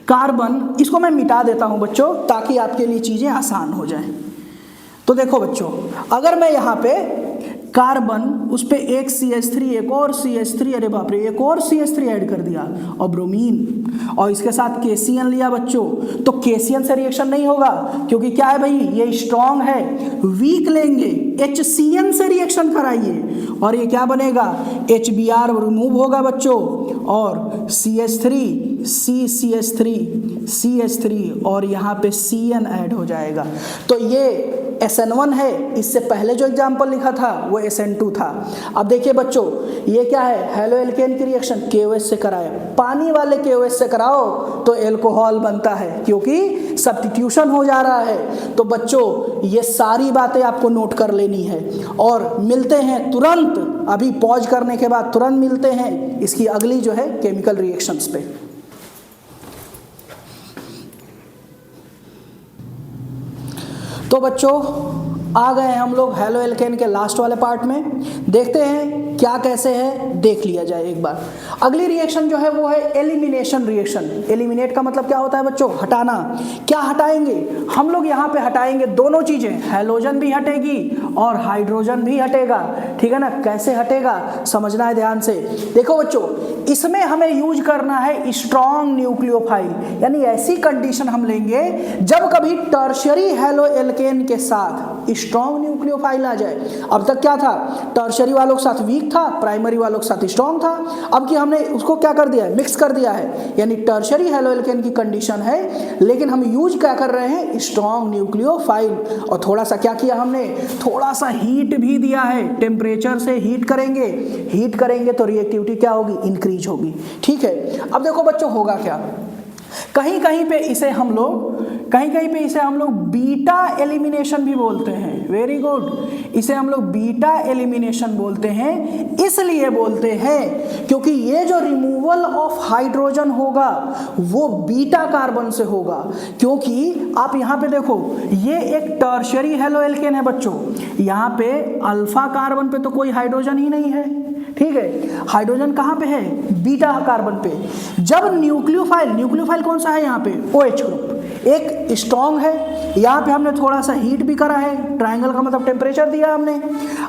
Speaker 1: कार्बन, इसको मैं मिटा देता हूँ बच्चों ताकि आपके लिए चीज़ें आसान हो जाए। तो देखो बच्चों, अगर मैं यहाँ पे कार्बन, उस पे एक CH3, एक और CH3, अरे बाप रे एक और CH3 ऐड कर दिया, और ब्रोमीन, और इसके साथ KCN लिया बच्चों, तो KCN से रिएक्शन नहीं होगा क्योंकि क्या है भाई, ये स्ट्रॉन्ग है। वीक लेंगे, HCN से रिएक्शन कराइए और ये क्या बनेगा, HBr रिमूव होगा बच्चों, और CH3 CH3 और यहाँ पे CN ऐड हो जाएगा। तो ये SN1 है, इससे पहले जो एग्जाम्पल लिखा था वो SN2 था। अब देखिए बच्चों, ये क्या है, हेलो एल्केन की रिएक्शन KOH से कराए, पानी वाले KOH से कराओ तो एल्कोहल बनता है क्योंकि सब्स्टिट्यूशन हो जा रहा है। तो बच्चों ये सारी बातें आपको नोट कर लेनी है, और मिलते हैं तुरंत, अभी पॉज करने के बाद तुरंत मिलते हैं इसकी अगली जो है केमिकल रिएक्शंस पे। तो बच्चों आ गए हैं हम लोग हेलो एल्केन के लास्ट वाले पार्ट में। देखते हैं क्या कैसे है, देख लिया जाए एक बार। अगली रिएक्शन जो है वो है एलिमिनेशन रिएक्शन। एलिमिनेट का मतलब क्या होता है बच्चों, हटाना। क्या हटाएंगे हम लोग, यहाँ पे हटाएंगे दोनों चीजें, हेलोजन भी हटेगी और हाइड्रोजन भी हटेगा, ठीक है ना। कैसे हटेगा समझना है ध्यान से। देखो बच्चों, इसमें हमें यूज करना है स्ट्रॉन्ग न्यूक्लियोफाइल, यानी ऐसी कंडीशन हम लेंगे जब कभी टर्शरी हेलो एल्केन के साथ स्ट्रॉन्ग न्यूक्लियोफाइल आ जाए। अब तक क्या था, टर्शरी वालों के साथ वीक था, प्राइमरी वालों के साथ स्ट्रॉन्ग था। अब कि हमने उसको क्या कर दिया है, मिक्स कर दिया है, यानी टर्शरी हेलो एल्केन की कंडीशन है, लेकिन हम यूज क्या कर रहे हैं, स्ट्रॉन्ग न्यूक्लियोफाइल। और थोड़ा सा क्या किया हमने, थोड़ा सा हीट भी दिया है, टेम्परेचर से हीट करेंगे तो रिएक्टिविटी क्या होगी, इंक्रीज होगी, ठीक है। अब देखो बच्चों होगा क्या, कहीं कहीं पे इसे हम लोग बीटा एलिमिनेशन भी बोलते हैं। वेरी गुड, इसे हम लोग बीटा एलिमिनेशन बोलते हैं। इसलिए बोलते हैं क्योंकि ये जो रिमूवल ऑफ हाइड्रोजन होगा वो बीटा कार्बन से होगा। क्योंकि आप यहाँ पे देखो, ये एक टर्शरी हेलो एल्केन है बच्चों, यहाँ पे अल्फा कार्बन पे तो कोई हाइड्रोजन ही नहीं है, ठीक है। हाइड्रोजन कहाँ पे है, बीटा कार्बन पे। जब न्यूक्लियोफाइल कौन सा है यहाँ पे, OH ग्रुप, एक स्ट्रॉन्ग है, यहाँ पे हमने थोड़ा सा हीट भी करा है, ट्रायंगल का मतलब टेम्परेचर दिया हमने।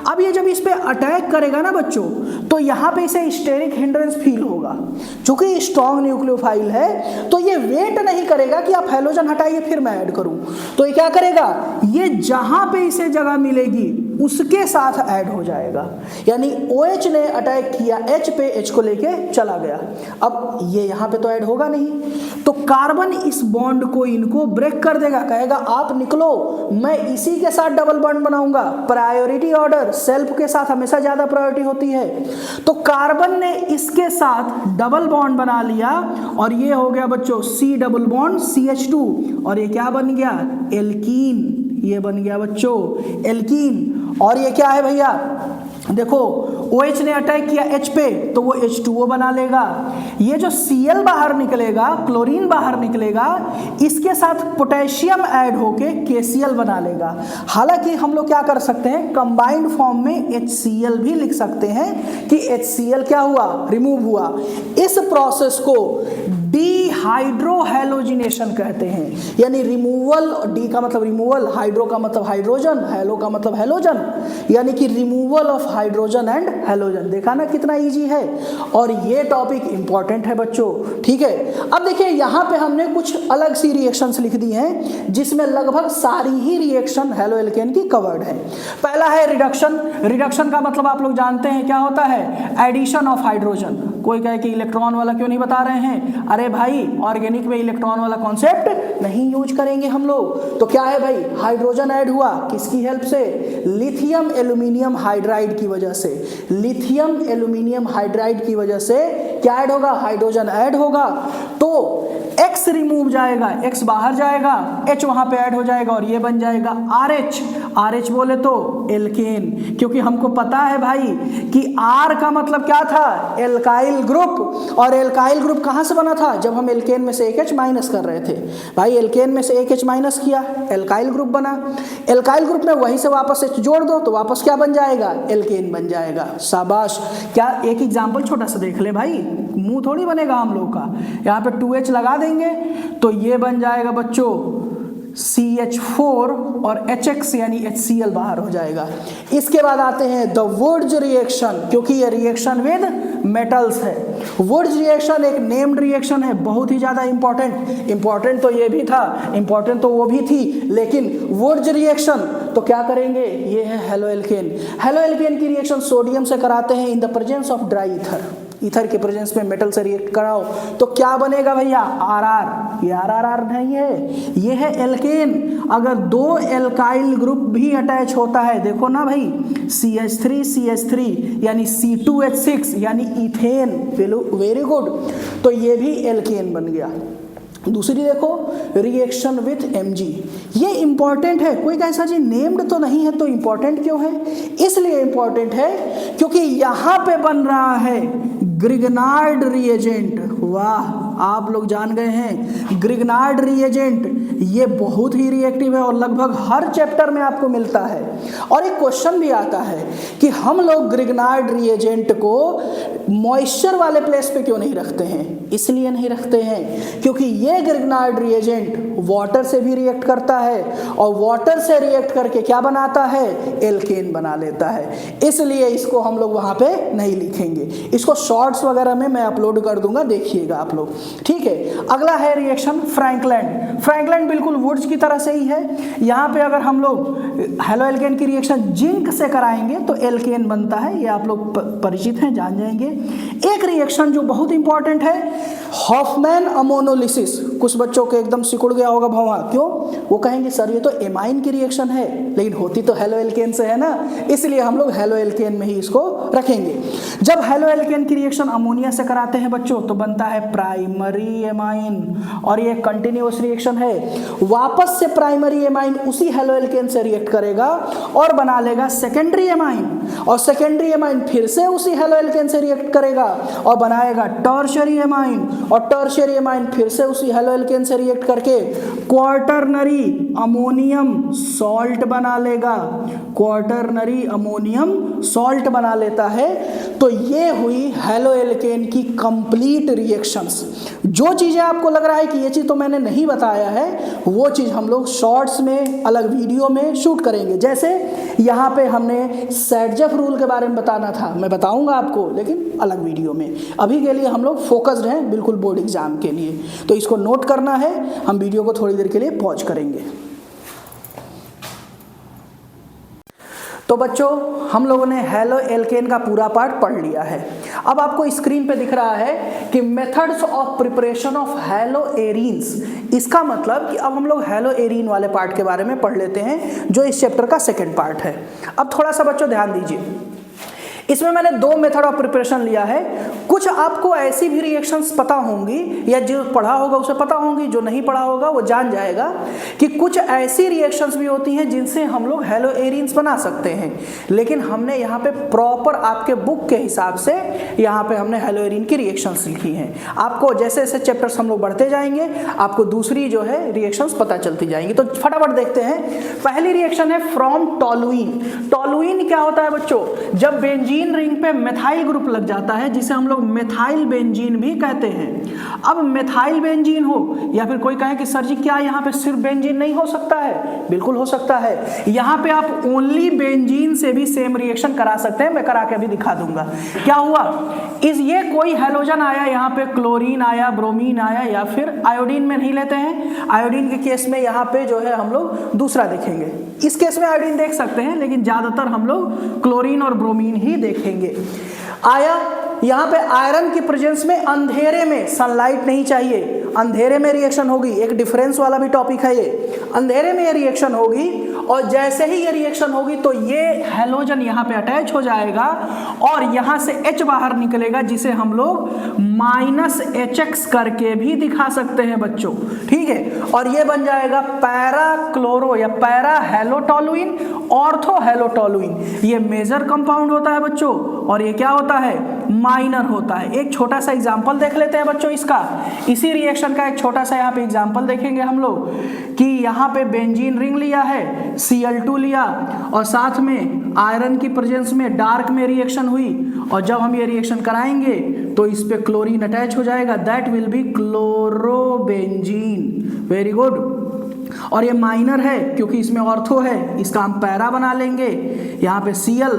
Speaker 1: अब ये जब इस पे अटैक करेगा ना बच्चों, तो यहाँ पे इसे स्टेरिक हिंड्रेंस फील होगा। चूंकि स्ट्रॉन्ग न्यूक्लियोफाइल है तो ये वेट नहीं करेगा कि आप हेलोजन हटाइए फिर मैं ऐड करूं, तो ये क्या करेगा, ये जहां पे इसे जगह मिलेगी उसके साथ ऐड हो जाएगा। यानी OH ने अटैक किया H पे, H को लेके चला गया। अब ये यहाँ पे तो ऐड होगा नहीं, तो कार्बन इस बॉन्ड को इनको ब्रेक कर देगा, कहेगा आप निकलो, मैं इसी के साथ डबल बॉन्ड बनाऊंगा। प्रायोरिटी ऑर्डर, सेल्फ के साथ हमेशा ज्यादा प्रायोरिटी होती है। तो कार्बन ने इसके साथ डबल बॉन्ड बना लिया और ये हो गया बच्चों C डबल बॉन्ड CH2, और ये क्या बन गया, एल्कीन। ये बन गया बच्चों एल्कीन। और ये क्या है भैया, देखो OH ने अटैक किया H पे तो वो H2O बना लेगा। ये जो Cl बाहर निकलेगा, क्लोरीन बाहर निकलेगा, इसके साथ पोटेशियम ऐड होके KCl बना लेगा। हालांकि हम लोग क्या कर सकते हैं, कंबाइंड फॉर्म में HCl भी लिख सकते हैं कि HCl क्या हुआ, रिमूव हुआ। इस प्रोसेस को डिहाइड्रोहेलोजिनेशन कहते हैं, यानी रिमूवल, डी का मतलब रिमूवल, हाइड्रो का मतलब हाइड्रोजन, हेलो का मतलब हेलोजन, यानी कि removal of hydrogen and halogen. देखा ना कितना इजी है, और ये टॉपिक इंपॉर्टेंट है बच्चों, ठीक है। अब देखिए यहाँ पे हमने कुछ अलग सी रिएक्शंस लिख दी हैं जिसमें लगभग सारी ही रिएक्शन हेलो एल्केन की कवर्ड है। पहला है रिडक्शन। रिडक्शन का मतलब आप लोग जानते हैं क्या होता है, एडिशन ऑफ हाइड्रोजन। कोई कहे कि इलेक्ट्रॉन वाला क्यों नहीं बता रहे हैं? अरे भाई ऑर्गेनिक में इलेक्ट्रॉन वाला कॉन्सेप्ट नहीं यूज करेंगे हम लोग। तो क्या है भाई, हाइड्रोजन ऐड हुआ, किसकी हेल्प से? लिथियम एल्यूमिनियम हाइड्राइड की वजह से। लिथियम एल्यूमिनियम हाइड्राइड की वजह से क्या ऐड होगा? हाइड्रोजन ऐड होगा। तो X रिमूव जाएगा, X बाहर जाएगा, H वहां पे ऐड हो जाएगा और ये बन जाएगा RH। RH बोले तो एल्केन, क्योंकि हमको पता है भाई कि R का मतलब क्या था? Alkyl group. और एल्काइल ग्रुप कहां से बना था? जब हम एल्केन में से एक H माइनस कर रहे थे। भाई एल्केन में से एक H माइनस किया, एल्काइल ग्रुप बना। एल्काइल ग्रुप में वहीं से वापस H जोड़ दो तो वापस क्या बन जाएगा? एल्केन बन जाएगा। शाबाश। क्या एक एग्जाम्पल छोटा सा देख ले भाई, मुंह थोड़ी बनेगा हम लोग का। यहाँ पे 2H लगा देंगे तो ये बन जाएगा बच्चों CH4 और HX यानी HCl बाहर हो जाएगा। इसके बाद आते हैं द वुड्स रिएक्शन, क्योंकि ये रिएक्शन विद मेटल्स है। वुड्स रिएक्शन एक नेम्ड रिएक्शन है, बहुत ही ज्यादा इंपॉर्टेंट तो ये भी था, इंपॉर्टेंट तो वो भी थी, लेकिन वुड्स रिएक्शन तो क्या करेंगे? ये है हेलोएल्केन। हेलोएल्केन की रिएक्शन सोडियम से कराते हैं in the presence of dry ether. Ether के प्रेजेंस में मेटल से रिएक्ट कराओ तो क्या बनेगा भैया? RR। ये RR नहीं है, ये है एल्केन। अगर दो एल्काइल ग्रुप भी अटैच होता है, देखो ना भाई, CH3 यानी C2H6 यानी इथेन, वेरी गुड, तो ये भी एल्केन बन गया। दूसरी देखो रिएक्शन विथ Mg, ये इंपॉर्टेंट है। कोई कैसा जी नेम्ड तो नहीं है, तो इंपॉर्टेंट क्यों है? इसलिए इंपॉर्टेंट है क्योंकि यहां पे बन रहा है ग्रिग्नार्ड रिएजेंट। वाह, आप लोग जान गए हैं ग्रिग्नार्ड रिएजेंट, ये बहुत ही रिएक्टिव है और लगभग हर चैप्टर में आपको मिलता है। और एक क्वेश्चन भी आता है कि हम लोग ग्रिग्नार्ड रिएजेंट को मॉइस्चर वाले प्लेस पे क्यों नहीं रखते हैं? इसलिए नहीं रखते हैं क्योंकि ये ग्रिग्नार्ड रिएजेंट वाटर से भी रिएक्ट करता है और वाटर से रिएक्ट करके क्या बनाता है? एल्केन बना लेता है। इसलिए इसको हम लोग वहां पे नहीं लिखेंगे, इसको शॉर्ट्स वगैरह में मैं अपलोड कर दूंगा, देखिएगा आप लोग, ठीक है। अगला है रिएक्शन फ्रैंकलैंड। फ्रैंकलैंड बिल्कुल वुड्स की तरह से ही है। यहाँ पे अगर हम लोग हेलोएल्केन की रिएक्शन जिंक से कराएंगे तो एल्केन बनता है, ये आप लोग परिचित हैं, जान जाएंगे। एक रिएक्शन जो बहुत इंपॉर्टेंट है, हॉफमैन अमोनोलिसिस। कुछ बच्चों के एकदम सिकुड़ गया होगा भौंहा, क्यों? वो कहेंगे सर ये तो एमाइन की रिएक्शन है, लेकिन होती तो हेलोएल्केन से है ना, इसलिए हम लोग हेलोएल्केन में ही इसको रखेंगे। जब हेलोएल्केन की रिएक्शन अमोनिया से कराते हैं बच्चों तो बनता है प्राइमरी एमाइन, और ये कंटिन्यूअस रिएक्शन है। वापस से प्राइमरी एमाइन उसी हेलोएल्केन से रिएक्ट करेगा और बना लेगा सेकेंडरी एमाइन, और सेकेंडरी एमाइन फिर से उसी हेलोएल्केन से रिएक्ट करेगा और बनाएगा टर्शियरी एमाइन, और टर्शियरी एमाइन फिर से उसी हेलोएल्केन से रिएक्ट करके क्वार्टरनरी अमोनियम सॉल्ट बना लेगा, क्वार्टरनरी अमोनियम सॉल्ट बना लेता है। तो ये हुई हेलोएल्केन की कंप्लीट रिएक्शंस। जो चीजें आपको लग रहा है कि ये चीज तो मैंने नहीं बताया है, वो चीज हम लोग शॉर्ट्स में अलग वीडियो में शूट करेंगे। जैसे यहाँ पे हमने सैडजेफ रूल के बारे में बताना था, मैं बताऊंगा आपको, लेकिन अलग वीडियो में। अभी के लिए हम लोग फोकस्ड हैं बिल्कुल बोर्ड एग्जाम के लिए, तो इसको नोट करना है। हम वीडियो को थोड़ी देर के लिए पॉज करेंगे। तो बच्चों हम लोगों ने हेलोएल्केन का पूरा पार्ट पढ़ लिया है। अब आपको स्क्रीन पे दिख रहा है कि methods of preparation of haloarenes. इसका मतलब कि अब हम लोग हेलोएरीन वाले पार्ट के बारे में पढ़ लेते हैं, जो इस चैप्टर का सेकंड पार्ट है। अब थोड़ा सा बच्चों ध्यान दीजिए, इसमें मैंने दो मेथड ऑफ प्रिपरेशन लिया है। कुछ आपको ऐसी भी रिएक्शंस पता होंगी, या जो पढ़ा होगा उसे पता होंगी, जो नहीं पढ़ा होगा वो जान जाएगा कि कुछ ऐसी रिएक्शंस भी होती हैं जिनसे हम लोग हेलोएरीन्स बना सकते हैं। लेकिन हमने यहाँ पे प्रॉपर आपके बुक के हिसाब से यहाँ पे हमने हेलोएरीन की रिएक्शंस लिखी हैं। आपको जैसे जैसे चैप्टर्स हम लोग बढ़ते जाएंगे आपको दूसरी जो है रिएक्शंस पता चलती जाएंगी। तो फटाफट देखते हैं। पहली रिएक्शन है फ्रॉम टॉलुइन। टॉलुइन क्या होता है बच्चों? जब बेंजीन रिंग पे मेथाइल ग्रुप लग जाता है, जिसे हम लोग मेथाइल बेंजीन भी कहते हैं। अब मेथाइल बेंजीन हो या फिर कोई कहे कि सर जी क्या यहाँ पे सिर्फ बेंजीन नहीं हो सकता है? बिल्कुल हो सकता है। यहाँ पे आप ओनली बेंजीन से भी सेम रिएक्शन करा सकते हैं, मैं करा के अभी दिखा दूंगा। क्या हुआ, ये कोई हेलोजन आया, यहाँ पे क्लोरीन आया, ब्रोमीन आया, या फिर आयोडीन में नहीं लेते हैं। आयोडीन के केस में यहाँ पे जो है हम लोग दूसरा देखेंगे। इस केस में आयोडीन देख सकते हैं, लेकिन ज्यादातर हम लोग क्लोरीन और ब्रोमीन ही देखेंगे। आया यहाँ पे आयरन की प्रेजेंस में अंधेरे में सनलाइट नहीं चाहिए, अंधेरे में रिएक्शन होगी, एक डिफरेंस वाला भी टॉपिक है ये, अंधेरे में ये रिएक्शन होगी और जैसे ही ये रिएक्शन होगी तो ये हैलोजन यहाँ पे अटैच हो जाएगा और यहाँ से H बाहर निकलेगा जिसे हम लोग -HX करके भी दिखा सकते हैं बच्चों, ठीक है। और ये बन जाएगा पैरा क्लोरो या पैरा हेलोटोलुइन, ऑर्थो हेलोटोलुइन। ये मेजर कंपाउंड होता है बच्चों और ये क्या होता है, माइनर होता है। एक छोटा सा एग्जांपल देख लेते हैं बच्चों इसका, इसी रिएक्शन का एक छोटा सा यहाँ पे एग्जांपल देखेंगे हम लोग कि यहाँ पे बेंजीन रिंग लिया है, Cl2 लिया और साथ में आयरन की प्रेजेंस में डार्क में रिएक्शन हुई और जब हम ये रिएक्शन कराएंगे तो इस पे क्लोरीन अटैच हो जाएगा, that will be chlorobenzene. Very good. और ये माइनर है क्योंकि इसमें ऑर्थो है, इसका हम पैरा बना लेंगे, यहाँ पे Cl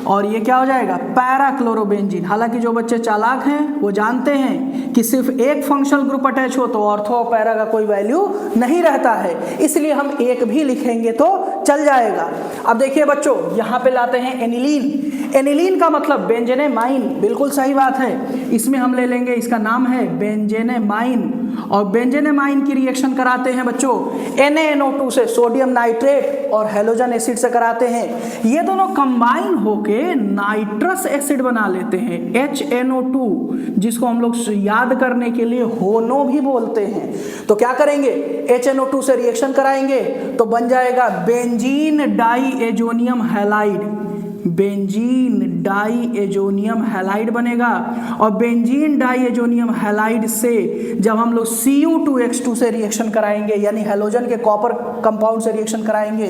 Speaker 1: और ये क्या हो जाएगा, पैरा क्लोरोबेंजीन। हालांकि जो बच्चे चालाक हैं वो जानते हैं कि सिर्फ एक फंक्शनल ग्रुप अटैच हो तो ऑर्थो और पैरा का कोई वैल्यू नहीं रहता है, इसलिए हम एक भी लिखेंगे तो चल जाएगा। अब देखिए बच्चों यहाँ पे लाते हैं एनिलीन। एनिलीन का मतलब बेंजेनेमाइन, बिल्कुल सही बात है। इसमें हम ले लेंगे, इसका नाम है बेंजेनेमाइन और बेंजेनेमाइन की रिएक्शन कराते हैं बच्चों NaNO2 से, सोडियम नाइट्रेट और हेलोजन एसिड से कराते हैं। ये दोनों कंबाइन होके नाइट्रस एसिड बना लेते हैं HNO2, जिसको हम लोग याद करने के लिए होनो भी बोलते हैं। तो क्या करेंगे, HNO2 से रिएक्शन कराएंगे तो बन जाएगा benzene diazonium halide, benzene diazonium halide बनेगा। और बेंजीन डाईएजोनियम हैलाइड से जब हम लोग Cu2H2 से रिएक्शन कराएंगे यानी हेलोजन के कॉपर कंपाउंड से रिएक्शन कराएंगे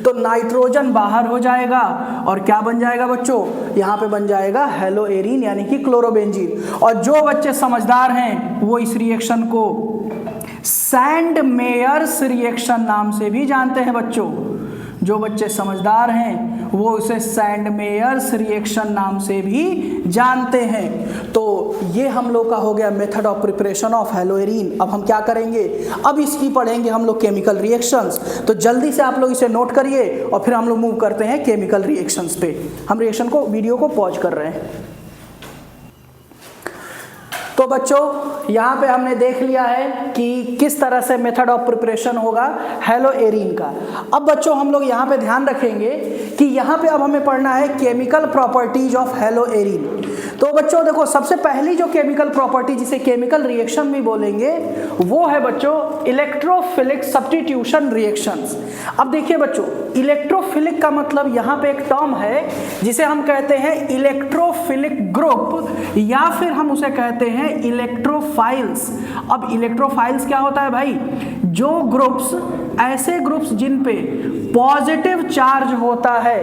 Speaker 1: तो नाइट्रोजन बाहर हो जाएगा और क्या बन जाएगा बच्चों, यहाँ पे बन जाएगा हेलोएरीन यानी कि क्लोरोबेंजीन। और जो बच्चे समझदार हैं वो इस रिएक्शन को सैंड मेयर्स रिएक्शन नाम से भी जानते हैं बच्चों, जो बच्चे समझदार हैं वो उसे सैंड मेयर्स रिएक्शन नाम से भी जानते हैं। तो ये हम लोग का हो गया method of preparation of haloarene. अब हम क्या करेंगे, अब इसकी पढ़ेंगे हम लोग केमिकल रिएक्शंस। तो जल्दी से आप लोग इसे नोट करिए और फिर हम लोग मूव करते हैं केमिकल रिएक्शंस पे। हम रिएक्शन को, वीडियो को पॉज कर रहे हैं। तो बच्चों यहाँ पे हमने देख लिया है कि किस तरह से मेथड ऑफ प्रिपरेशन होगा हेलोएरीन का। अब बच्चों हम लोग यहाँ पे ध्यान रखेंगे कि यहाँ पे अब हमें पढ़ना है केमिकल प्रॉपर्टीज ऑफ हेलोएरीन। तो बच्चों देखो, सबसे पहली जो केमिकल प्रॉपर्टी जिसे केमिकल रिएक्शन भी बोलेंगे वो है बच्चों इलेक्ट्रोफिलिक सब्स्टिट्यूशन रिएक्शंस। अब देखिए बच्चों, इलेक्ट्रोफिलिक का मतलब यहाँ पे एक टर्म है जिसे हम कहते हैं इलेक्ट्रोफिलिक ग्रुप या फिर हम उसे कहते हैं इलेक्ट्रोफाइल्स। अब इलेक्ट्रोफाइल्स क्या होता है भाई, जो ग्रुप्स, ऐसे ग्रुप्स जिन पे पॉजिटिव चार्ज होता है,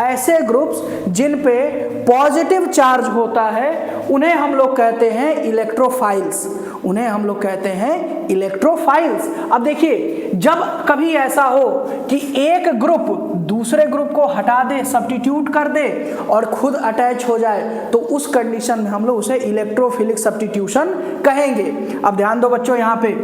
Speaker 1: ऐसे ग्रुप्स जिन पे पॉजिटिव चार्ज होता है उन्हें हम लोग कहते हैं इलेक्ट्रोफाइल्स, उन्हें हम लोग कहते हैं इलेक्ट्रोफाइल्स। अब देखिए, जब कभी ऐसा हो कि एक ग्रुप दूसरे ग्रुप को हटा दे, सब्स्टिट्यूट कर दे और खुद अटैच हो जाए तो उस कंडीशन में हम लोग उसे इलेक्ट्रोफिलिक सब्स्टिट्यूशन कहेंगे। अब ध्यान दो बच्चों, यहाँ पे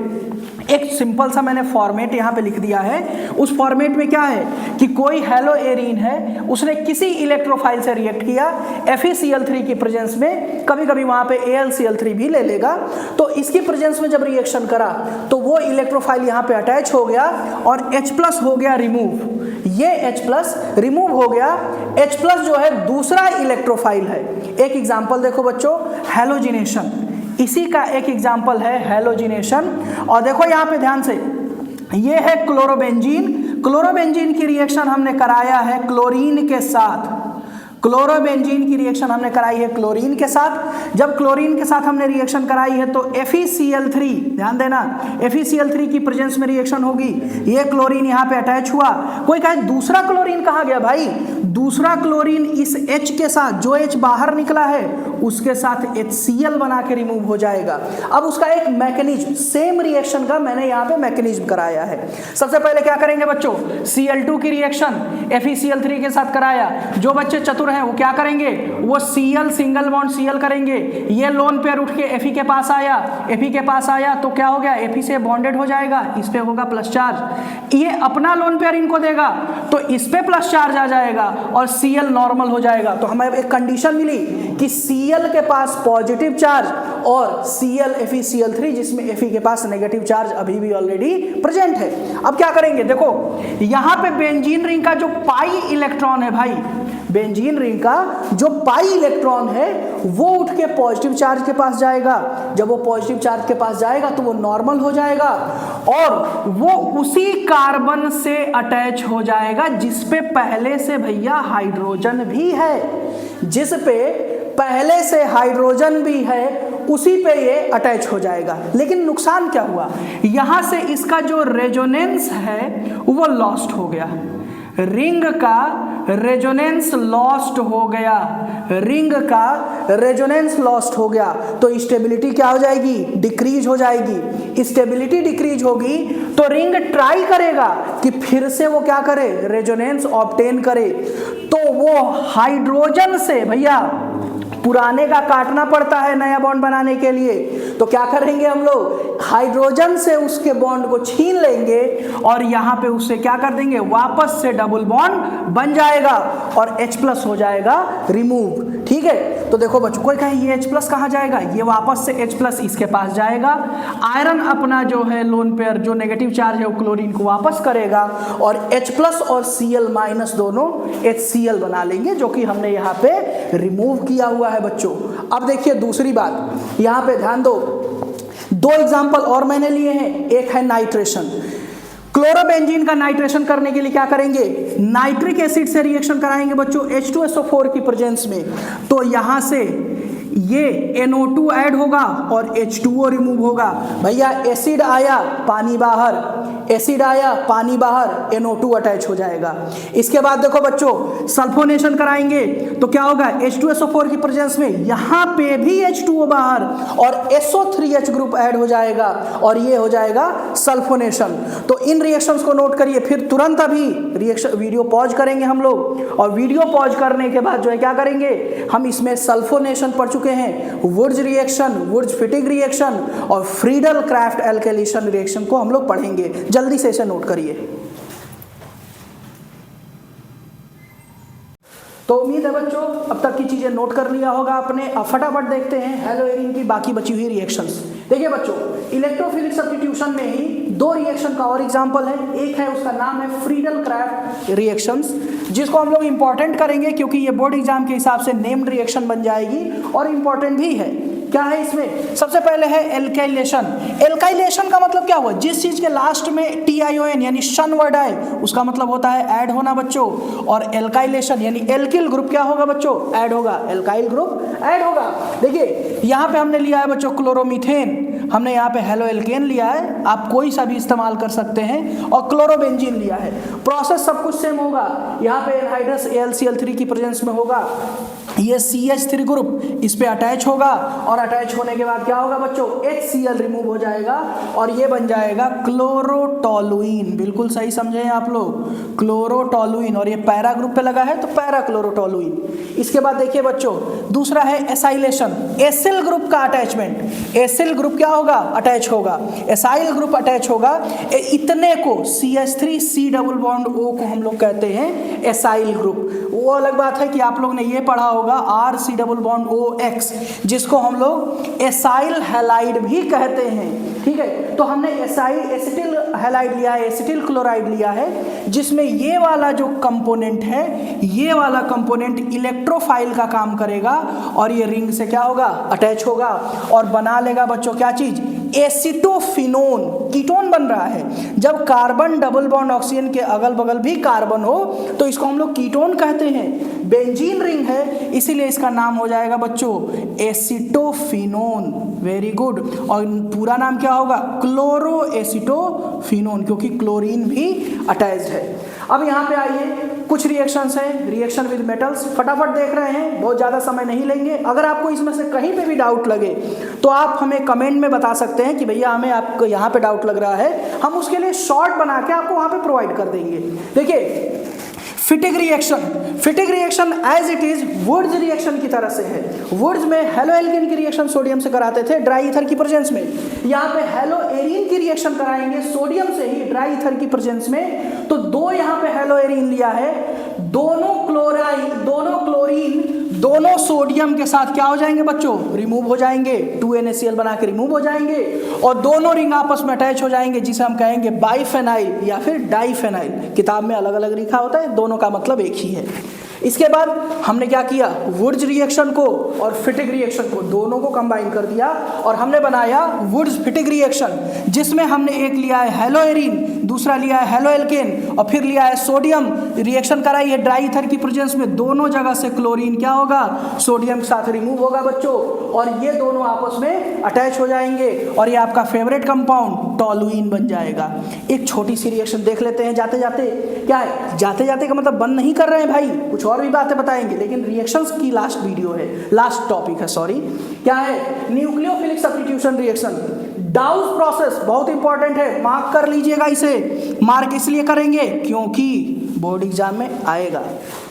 Speaker 1: एक सिंपल सा मैंने फॉर्मेट यहाँ पे लिख दिया है। उस फॉर्मेट में क्या है कि कोई हेलोएरीन है, उसने किसी इलेक्ट्रोफाइल से रिएक्ट किया FeCl3 की प्रेजेंस में, कभी कभी वहाँ पे AlCl3 भी ले लेगा, तो इसकी प्रेजेंस में जब रिएक्शन करा तो वो इलेक्ट्रोफाइल यहाँ पे अटैच हो गया और H+ हो गया रिमूव। ये H+ रिमूव हो गया। H+ जो है दूसरा इलेक्ट्रोफाइल है। एक एग्जाम्पल देखो बच्चों, हैलोजिनेशन, इसी का एक एग्जाम्पल है हैलोजिनेशन। और देखो यहाँ पे ध्यान से, ये है क्लोरोबेंजीन। क्लोरोबेंजीन की रिएक्शन हमने कराया है क्लोरीन के साथ, क्लोरोबेंजीन की रिएक्शन हमने कराई है क्लोरीन के साथ। जब क्लोरीन के साथ हमने रिएक्शन कराई है तो FeCl3, ध्यान देना, FeCl3 की प्रेजेंस में रिएक्शन होगी, ये क्लोरीन यहाँ पे अटैच हुआ। कोई कहे दूसरा क्लोरीन कहाँ गया भाई, दूसरा क्लोरीन इस H के साथ, जो H बाहर निकला है उसके साथ HCl बना के रिमूव हो जाएगा। अब उसका एक मैकेनिज्म, सेम रिएक्शन का मैंने यहाँ पे मैकेनिज्म कराया है। सबसे पहले क्या करेंगे बच्चों, Cl2 की रिएक्शन FeCl3 के साथ कराया। जो बच्चे चतुर हैं वो क्या करेंगे, वो Cl सिंगल बॉन्ड Cl करेंगे। ये लोन पेयर उठ के Fe के पास आया, Fe के पास आया तो क्या हो गया, Fe से बॉन्डेड हो जाएगा, इस पे होगा प्लस चार्ज। ये अपना लोन पेयर इनको देगा तो इस पे प्लस चार्ज आ जाएगा और Cl नॉर्मल हो जाएगा। तो हमें एक कंडीशन मिली कि Cl के पास पॉजिटिव चार्ज और Cl FeCl3 जिसमें Fe के पास नेगेटिव चार्ज अभी भी ऑलरेडी प्रेजेंट है। अब क्या करेंगे, देखो यहां पे बेंजीन रिंग का जो पाई इलेक्ट्रॉन है भाई, बेंजीन रिंग का जो पाई इलेक्ट्रॉन है वो उठ के पॉजिटिव चार्ज के पास जाएगा। जब वो पॉजिटिव चार्ज के पास जाएगा तो वो नॉर्मल हो जाएगा और वो उसी कार्बन से अटैच हो जाएगा जिस पे पहले से भैया हाइड्रोजन भी है, जिस पे पहले से हाइड्रोजन भी है उसी पे ये अटैच हो जाएगा। लेकिन नुकसान क्या हुआ, यहां से इसका जो रेजोनेंस है वो लॉस्ट हो गया, रिंग का रेजोनेंस लॉस्ट हो गया, रिंग का रेजोनेंस लॉस्ट हो गया तो स्टेबिलिटी क्या हो जाएगी, डिक्रीज हो जाएगी। स्टेबिलिटी डिक्रीज होगी तो रिंग ट्राई करेगा कि फिर से वो क्या करे, रेजोनेंस ऑब्टेन करे। तो वो हाइड्रोजन से भैया पुराने का काटना पड़ता है नया बॉन्ड बनाने के लिए, तो क्या करेंगे हम लोग, हाइड्रोजन से उसके बॉन्ड को छीन लेंगे और यहाँ पे उससे क्या कर देंगे, वापस से डबल बॉन्ड बन जाएगा और H+ हो जाएगा रिमूव। ठीक है, तो देखो बच्चों, कोई कहे ये H+ कहाँ जाएगा, ये वापस से H+ इसके पास जाएगा। आयरन अपना जो है लोन पेयर जो नेगेटिव चार्ज है वो क्लोरीन को वापस करेगा और H+ और Cl- दोनों HCl बना लेंगे जो कि हमने यहाँ पे रिमूव किया हुआ है बच्चों। अब देखिए दूसरी बात, यहाँ पे ध्यान दो, दो एग्जांपल और मैंने लिए हैं। एक है नाइट्रेशन, क्लोरोबेंजीन का नाइट्रेशन करने के लिए क्या करेंगे, नाइट्रिक एसिड से रिएक्शन कराएंगे बच्चों H2SO4 की प्रेजेंस में। तो यहां से ये NO2 ऐड होगा और H2O रिमूव होगा। भैया एसिड आया पानी बाहर, एसिड आया पानी बाहर, NO2 अटैच हो जाएगा। इसके बाद देखो बच्चों सल्फोनेशन कराएंगे तो क्या होगा, H2SO4 की प्रेजेंस में यहाँ पे भी H2O बाहर और SO3H ग्रुप ऐड हो जाएगा और ये हो जाएगा सल्फोनेशन। तो इन रिएक्शंस को नोट करिए, फिर तुरंत अभी रिएक्शन वीडियो पॉज करेंगे हम लोग और वीडियो पॉज करने के बाद जो है क्या करेंगे, हम इसमें सल्फोनेशन पढ़ चुके हैं, Wurtz reaction, Wurtz Fittig reaction और फ्रीडल क्राफ्ट एल्केलिशन रिएक्शन को हम लोग पढ़ेंगे। जल्दी से इसे नोट करिए। तो उम्मीद है बच्चों अब तक की चीजें नोट कर लिया होगा आपने। अब फटाफट देखते हैं हेलोएरिन की बाकी बची हुई रिएक्शंस। देखिए बच्चों, इलेक्ट्रोफिलिक सब्स्टिट्यूशन में ही दो रिएक्शन का और एग्जांपल है। एक है उसका नाम है फ्रीडल क्राफ्ट रिएक्शंस, जिसको हम लोग इंपॉर्टेंट करेंगे क्योंकि ये बोर्ड एग्जाम के हिसाब से नेम्ड रिएक्शन बन जाएगी और इंपॉर्टेंट भी है। क्या है इसमें, सबसे पहले है एल्काइलेशन। एल्काइलेशन का मतलब क्या हुआ, जिस चीज के लास्ट में TION यानी शन वर्ड आए उसका मतलब होता है ऐड होना बच्चों। और एल्काइलेशन यानी एल्किल ग्रुप क्या होगा बच्चों, ऐड होगा, एल्काइल ग्रुप ऐड होगा। देखिए यहाँ पे हमने लिया है बच्चों क्लोरोमीथेन, हमने यहाँ पे हेलोएल्केन लिया है, आप कोई सा भी इस्तेमाल कर सकते हैं, और क्लोरोबेंजीन लिया है। प्रोसेस सब कुछ सेम होगा। यहाँ पे एनहाइड्रस AlCl3 की प्रेजेंस में होगा, ये CH3 ग्रुप इस पे अटैच होगा और अटैच होने के बाद क्या होगा बच्चों, HCl रिमूव हो जाएगा और ये बन जाएगा क्लोरोटोलुइन। बिल्कुल सही समझे आप लोग, क्लोरोटोलुइन, और ये पैरा ग्रुप पे लगा है तो पैरा क्लोरोटोलुइन। इसके बाद देखिए बच्चों दूसरा है एसाइलेशन, एसिल ग्रुप का अटैचमेंट। एसिल ग्रुप क्या होगा, अटैच होगा, एसाइल ग्रुप अटैच होगा। इतने को CH3C डबल बॉन्ड O को हम लोग कहते हैं एसाइल ग्रुप। वो अलग बात है कि आप लोग ने ये पढ़ा होगा RC डबल बॉन्ड OX, जिसको हम लोग एसाइल हैलाइड भी कहते हैं। ठीक है, तो हमने एसाइल एसिटिल हैलाइड लिया है, एसिटिल क्लोराइड लिया है, जिसमें ये वाला जो कंपोनेंट है, ये वाला कंपोनेंट इलेक्ट्रोफाइल का काम करेगा और ये रिंग से क्या होगा, अटैच होगा और बना लेगा बच्चों क्या चीज, एसिटोफिनोन। कीटोन बन रहा है। जब कार्बन डबल बॉन्ड ऑक्सीजन के अगल बगल भी कार्बन हो तो इसको हम लोग कीटोन कहते हैं। बेंजीन रिंग है इसीलिए इसका नाम हो जाएगा बच्चों एसिटोफिनोन। Very good. और पूरा नाम क्या होगा, क्लोरो एसिटोफिनोन, क्योंकि क्लोरीन भी अटैच्ड है। अब यहाँ पे आइए, कुछ रिएक्शंस हैं, रिएक्शन विद मेटल्स, फटाफट देख रहे हैं, बहुत ज़्यादा समय नहीं लेंगे। अगर आपको इसमें से कहीं पे भी डाउट लगे तो आप हमें कमेंट में बता सकते हैं कि भैया हमें आपको यहाँ पे डाउट लग रहा है, हम उसके लिए शॉर्ट बना के आपको वहाँ पे प्रोवाइड कर देंगे। देखिए Fittig reaction as it is Wurtz reaction की तरह से है। वुड्स में हेलो एल्केन की रिएक्शन सोडियम से कराते थे ड्राई ईथर की प्रेजेंस में, यहाँ पे हेलो एरीन की रिएक्शन कराएंगे सोडियम से ही ड्राई ईथर की प्रेजेंस में। तो दो यहाँ पे हेलो एरीन लिया है, दोनों क्लोरीन दोनों सोडियम के साथ क्या हो जाएंगे बच्चों, रिमूव हो जाएंगे, 2NaCl बना के रिमूव हो जाएंगे और दोनों रिंग आपस में अटैच हो जाएंगे, जिसे हम कहेंगे बाइफेनाइल या फिर डाइफेनाइल। किताब में अलग अलग लिखा होता है, दोनों का मतलब एक ही है। इसके बाद हमने क्या किया, वुड्स रिएक्शन को और फिटिक रिएक्शन को दोनों को कंबाइन कर दिया और हमने बनाया वुड्स फिटिक रिएक्शन, जिसमें हमने एक लिया है हेलो एरीन, दूसरा लिया है हेलो एल्केन और फिर लिया है सोडियम। रिएक्शन कराई है ड्राई ईथर की प्रेजेंस में, दोनों जगह से क्लोरीन क्या होगा, सोडियम के साथ रिमूव होगा बच्चों और ये दोनों आपस में अटैच हो जाएंगे और ये आपका फेवरेट कंपाउंड टॉलुइन बन जाएगा। एक छोटी सी रिएक्शन देख लेते हैं जाते जाते। क्या है जाते जाते का मतलब बंद नहीं कर रहे हैं भाई, कुछ और भी बातें बताएंगे, लेकिन रिएक्शंस की लास्ट वीडियो है, लास्ट टॉपिक है सॉरी। क्या है, न्यूक्लियोफिलिक सब्स्टिट्यूशन रिएक्शन, डाउस प्रोसेस, बहुत इंपॉर्टेंट है, मार्क कर लीजिएगा इसे। मार्क इसलिए करेंगे क्योंकि बोर्ड एग्जाम में आएगा।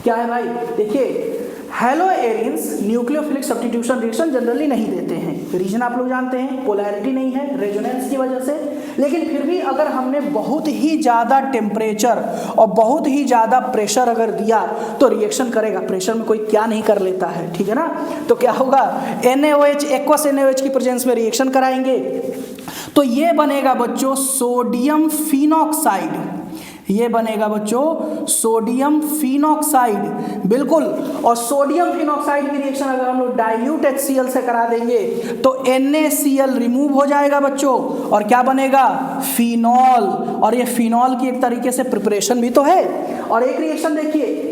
Speaker 1: क्या है भाई, देखिए hello arenes nucleophilic substitution reaction generally नहीं देते हैं, रीजन आप लोग जानते हैं, पोलैरिटी नहीं है रेजोनेंस की वजह से। लेकिन फिर भी अगर हमने बहुत ही ज़्यादा टेम्परेचर और बहुत ही ज़्यादा प्रेशर अगर दिया तो रिएक्शन करेगा, प्रेशर में कोई क्या नहीं कर लेता है, ठीक है ना। तो क्या होगा, NaOH एक्वस NaOH की प्रेजेंस में रिएक्शन कराएंगे तो ये बनेगा बच्चों सोडियम फिनॉक्साइड, ये बनेगा बच्चों सोडियम फिनॉक्साइड, बिल्कुल। और सोडियम फिनॉक्साइड की रिएक्शन अगर हम लोग डाइल्यूट HCl से करा देंगे तो NaCl रिमूव हो जाएगा बच्चों और क्या बनेगा, फिनॉल। और ये फिनॉल की एक तरीके से प्रिपरेशन भी तो है। और एक रिएक्शन देखिए,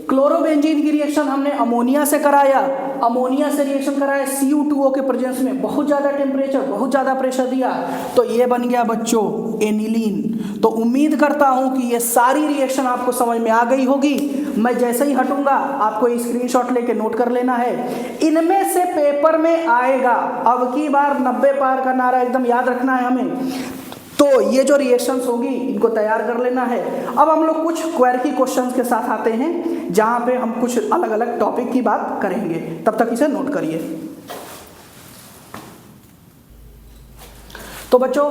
Speaker 1: क्लोरोबेंजीन की रिएक्शन हमने अमोनिया से कराया, अमोनिया से रिएक्शन कराया Cu2O के प्रेजेंस में, बहुत ज़्यादा टेम्परेचर बहुत ज़्यादा प्रेशर दिया तो ये बन गया बच्चों एनिलीन। तो उम्मीद करता हूँ कि ये सारी रिएक्शन आपको समझ में आ गई होगी। मैं जैसे ही हटूंगा आपको ये स्क्रीनशॉट लेके नोट कर लेना है। इनमें से पेपर में आएगा, अब की बार 90 पार का नारा एकदम याद रखना है हमें। तो ये जो रिएक्शंस होगी इनको तैयार कर लेना है। अब हम लोग कुछ क्वेरी क्वेश्चंस के साथ आते हैं जहां पे हम कुछ अलग अलग टॉपिक की बात करेंगे, तब तक इसे नोट करिए। तो बच्चों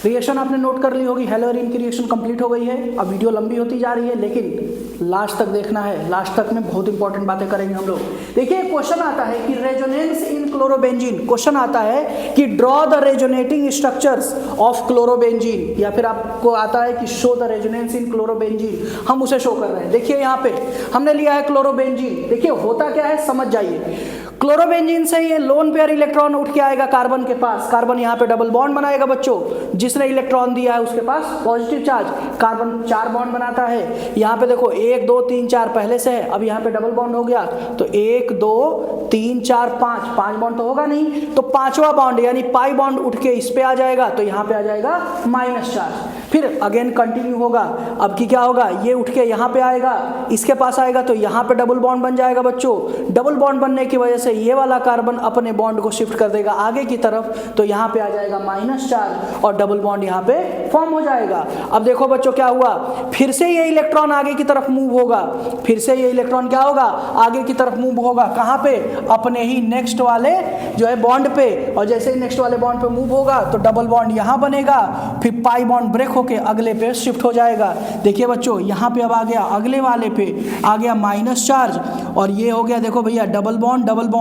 Speaker 1: रिएक्शन आपने नोट कर ली होगी, हेलो एरीन की रिएक्शन कंप्लीट हो गई है। अब वीडियो लंबी होती जा रही है लेकिन लास्ट तक देखना है, लास्ट तक में बहुत इंपॉर्टेंट बातें करेंगे हम लोग। देखिए क्वेश्चन आता है कि रेजोनेंस इन क्लोरोबेंजीन, क्वेश्चन आता है कि draw the resonating structures of chlorobenzene, या फिर आपको आता है कि show the resonance in chlorobenzene, हम उसे शो कर रहे हैं। देखिए यहाँ पे हमने लिया है क्लोरोबेंजीन, देखिए होता क्या है समझ जाइए। क्लोरोबेंजीन से ये लोन पेयर इलेक्ट्रॉन उठ के आएगा कार्बन के पास, कार्बन यहाँ पे डबल बॉन्ड बनाएगा बच्चों, जिसने इलेक्ट्रॉन दिया है उसके पास पॉजिटिव चार्ज, कार्बन 4 बॉन्ड बनाता है। यहाँ पे देखो 1 2 3 4 पहले से है, अब यहाँ पे डबल बॉन्ड हो गया तो 1 2 3 4 5 बॉन्ड तो होगा नहीं, तो 5वां बॉन्ड यानी पाई बॉन्ड उठ के इस पे आ जाएगा तो यहाँ पे आ जाएगा माइनस चार्ज। फिर अगेन कंटिन्यू होगा, अब की क्या होगा, ये उठ के यहाँ पे आएगा, इसके पास आएगा तो यहाँ पे डबल बॉन्ड बन जाएगा बच्चों। डबल बॉन्ड बनने की वजह से ये वाला कार्बन अपने बॉन्ड को शिफ्ट कर देगा आगे की तरफ, तो यहाँ पे आ जाएगा माइनस चार्ज और डबल बॉन्ड यहाँ पे फॉर्म हो जाएगा। अब देखो बच्चों क्या हुआ, फिर से ये इलेक्ट्रॉन आगे की तरफ मूव होगा, फिर से ये इलेक्ट्रॉन क्या होगा, आगे की तरफ मूव होगा, कहाँ पे, अपने ही नेक्स्ट वाले जो है बॉन्ड पे। और जैसे ही नेक्स्ट वाले बॉन्ड पे मूव होगा तो डबल बॉन्ड यहाँ बनेगा, फिर पाई बॉन्ड ब्रेक होके अगले पे शिफ्ट हो जाएगा। देखिए बच्चों यहाँ पे अब आ गया, अगले वाले पे आ गया माइनस चार्ज और ये हो गया देखो भैया डबल बॉन्ड डबल बॉन्ड।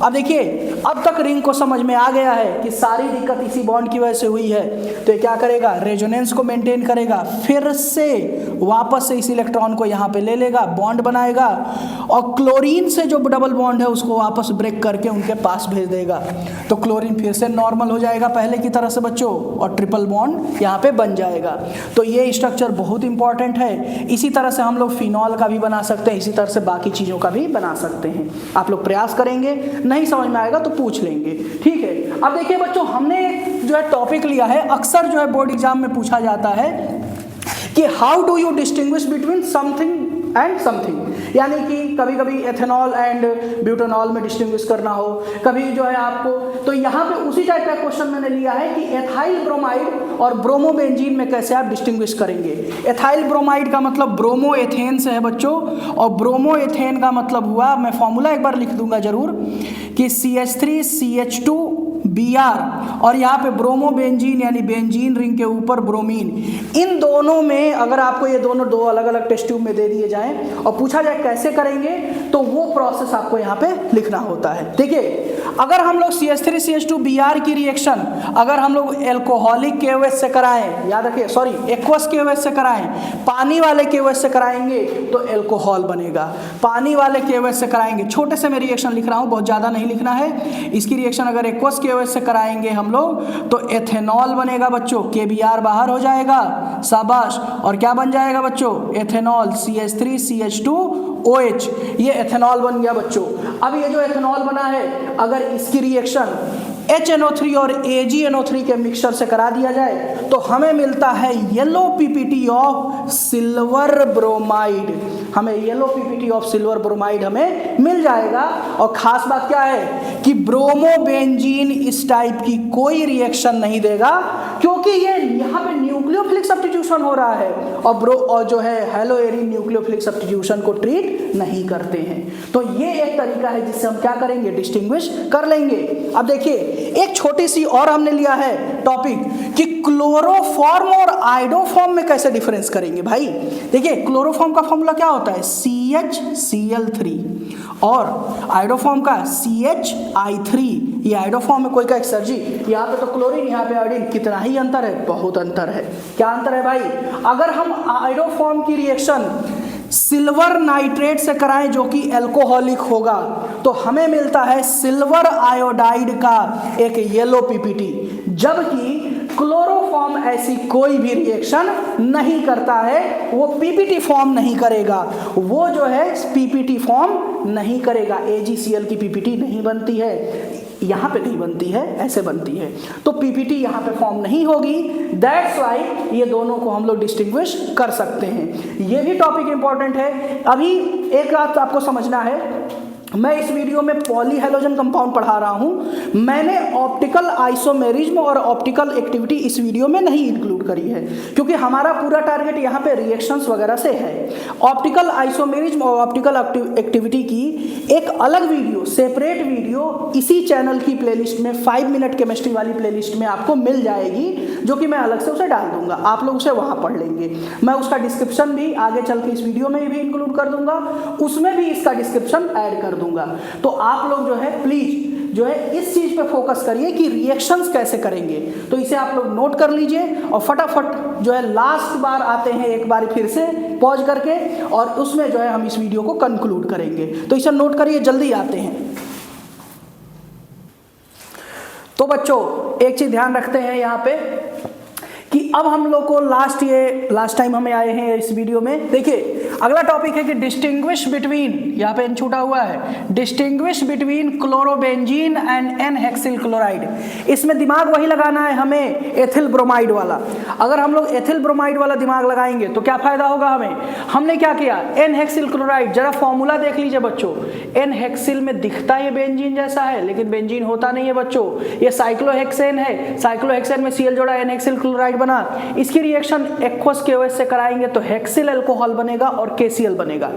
Speaker 1: अब देखिए अब तक रिंग को समझ में आ गया है कि सारी दिक्कत इसी बॉन्ड की वजह से हुई है, तो ये क्या करेगा, रेजोनेंस को मेंटेन करेगा, फिर से वापस से इस इलेक्ट्रॉन को यहाँ पे ले लेगा, बॉन्ड बनाएगा और क्लोरीन से जो डबल बॉन्ड है उसको वापस ब्रेक करके उनके पास भेज देगा, तो क्लोरीन फिर से नॉर्मल हो जाएगा पहले की तरह से बच्चों और ट्रिपल बॉन्ड यहाँ पे बन जाएगा। तो ये स्ट्रक्चर बहुत इंपॉर्टेंट है। इसी तरह से हम लोग फिनॉल का भी बना सकते हैं, इसी तरह से बाकी चीज़ों का भी बना सकते हैं। आप लोग प्रयास करेंगे, नहीं समझ में आएगा तो पूछ लेंगे, ठीक है। अब देखिए बच्चों हमने जो है टॉपिक लिया है, अक्सर जो है बोर्ड एग्जाम में पूछा जाता है कि how do you distinguish between something and something, यानी कि कभी कभी एथेनॉल एंड ब्यूटेनॉल में डिस्टिंग्विश करना हो, कभी जो है आपको, तो यहाँ पे उसी टाइप का क्वेश्चन मैंने लिया है कि एथाइल ब्रोमाइड और ब्रोमोबेंजीन में कैसे आप डिस्टिंग्विश करेंगे। एथाइल ब्रोमाइड का मतलब ब्रोमो एथेन से है बच्चों, और ब्रोमो एथेन का मतलब हुआ, मैं फॉर्मूला एक बार लिख दूंगा जरूर, कि CH3CH2Br, और यहाँ पे ब्रोमोबेंजीन यानी बेंजीन रिंग के ऊपर ब्रोमीन। इन दोनों में अगर आपको ये दोनों दो अलग अलग टेस्ट ट्यूब में दे दिए जाएं और पूछा जाए कैसे करेंगे, तो वो प्रोसेस आपको यहाँ पे लिखना होता है। देखिए, अगर हम लोग CH3CH2Br की रिएक्शन अगर हम लोग एल्कोहलिक KOH से कराएं, याद रखिए, सॉरी एक्वस KOH से कराएं, पानी वाले KOH से कराएंगे तो एल्कोहल बनेगा। पानी वाले KOH से कराएंगे, छोटे से मैं रिएक्शन लिख रहा हूँ, बहुत ज़्यादा नहीं लिखना है। इसकी रिएक्शन अगर एक्वस KOH से कराएंगे हम लोग तो एथेनॉल बनेगा बच्चों, KBr बाहर हो जाएगा, शाबाश, और क्या बन जाएगा बच्चों, एथेनॉल, CH3CH2OH, ये एथेनॉल बन गया बच्चों। अब ये जो एथेनॉल बना है, अगर इसकी रिएक्शन HNO3 और AgNO3 के मिक्सचर से करा दिया जाए तो हमें मिलता है yellow PPT of silver bromide, हमें yellow PPT of silver bromide हमें मिल जाएगा। और खास बात क्या है कि ब्रोमोबेंजीन इस टाइप की कोई रिएक्शन नहीं देगा, क्योंकि ये यहाँ पे न्यूक्लियोफिलिक सब्स्टिट्यूशन हो रहा है, और जो है हेलोएरिन न्यूक्लियोफिलिक सब्स्टिट्यूशन को ट्रीट नहीं करते हैं। तो ये एक तरीका है जिससे हम क्या करेंगे, डिस्टिंग्विश कर लेंगे। अब देखिए, एक छोटी सी और हमने लिया है टॉपिक कि क्लोरोफॉर्म और आयोडोफॉर्म में कैसे डिफरेंस करेंगे। भाई देखिए, क्लोरोफॉर्म का फॉर्मूला क्या होता है, CHCl3, और आयोडोफॉर्म का CHI3। ये आयोडोफॉर्म में कोई का एक सर जी, यहाँ पे तो क्लोरीन, यहाँ पे आयोडीन, कितना ही अंतर है, बहुत अंतर है। क्या अंतर है भाई, अगर हम आयोडोफॉर्म की रिएक्शन सिल्वर नाइट्रेट से कराएं जो कि एल्कोहलिक होगा, तो हमें मिलता है सिल्वर आयोडाइड का एक येलो PPT, जबकि क्लोरोफॉर्म ऐसी कोई भी रिएक्शन नहीं करता है, वो PPT फॉर्म नहीं करेगा, वो जो है PPT फॉर्म नहीं करेगा, AgCl की PPT नहीं बनती है, यहाँ पे नहीं बनती है, ऐसे बनती है, तो PPT यहाँ पे फॉर्म नहीं होगी। दैट्स वाई ये दोनों को हम लोग डिस्टिंग्विश कर सकते हैं। ये भी टॉपिक इंपॉर्टेंट है। अभी एक बात आपको समझना है, मैं इस वीडियो में पॉलीहेलोजन कंपाउंड पढ़ा रहा हूं, मैंने ऑप्टिकल आइसोमेरिज्म और ऑप्टिकल एक्टिविटी इस वीडियो में नहीं इंक्लूड करी है, क्योंकि हमारा पूरा टारगेट यहाँ पे रिएक्शंस वगैरह से है। ऑप्टिकल आइसोमेरिज्म और ऑप्टिकल एक्टिविटी की एक अलग वीडियो, सेपरेट वीडियो इसी चैनल की प्लेलिस्ट में 5 मिनट केमिस्ट्री वाली प्लेलिस्ट में आपको मिल जाएगी, जो कि मैं अलग से उसे डाल दूंगा, आप लोग उसे वहाँ पढ़ लेंगे। मैं उसका डिस्क्रिप्शन भी आगे चल के इस वीडियो में भी इंक्लूड कर दूंगा, उसमें भी इसका डिस्क्रिप्शन ऐड कर दूंगा। तो आप लोग जो है प्लीज जो है इस चीज पे फोकस करिए कि रिएक्शंस कैसे करेंगे। तो इसे आप लोग नोट कर लीजिए और फटाफट जो है लास्ट बार आते हैं एक बार फिर से पॉज करके, और उसमें जो है हम इस वीडियो को कंक्लूड करेंगे। तो इसे नोट करिए, जल्दी आते हैं। तो बच्चों एक चीज ध्यान रखते हैं यहाँ पे कि अब हम लोग को लास्ट टाइम हमें आए हैं इस वीडियो में। देखिए अगला टॉपिक है कि डिस्टिंग्विश बिटवीन, यहाँ पे एन छूटा हुआ है, distinguish between chlorobenzene and n hexyl chloride. इसमें दिमाग वही लगाना है हमें एथिल ब्रोमाइड वाला। अगर हम लोग एथिल ब्रोमाइड वाला दिमाग लगाएंगे तो क्या फायदा होगा हमें, हमने क्या किया, एन हेक्सिल क्लोराइड, जरा फॉर्मूला देख लीजिए बच्चों। एन हेक्सिल में दिखता ये बेंजीन जैसा है, लेकिन बेंजीन होता नहीं है बच्चों, ये साइक्लोहेक्सेन है। साइक्लोहेक्सेन में Cl जोड़ा एन हेक्सिल क्लोराइड बना, इसकी रिएक्शन एक्वस KOH से कराएंगे तो हेक्सिल अल्कोहल बनेगा और KCl बनेगा।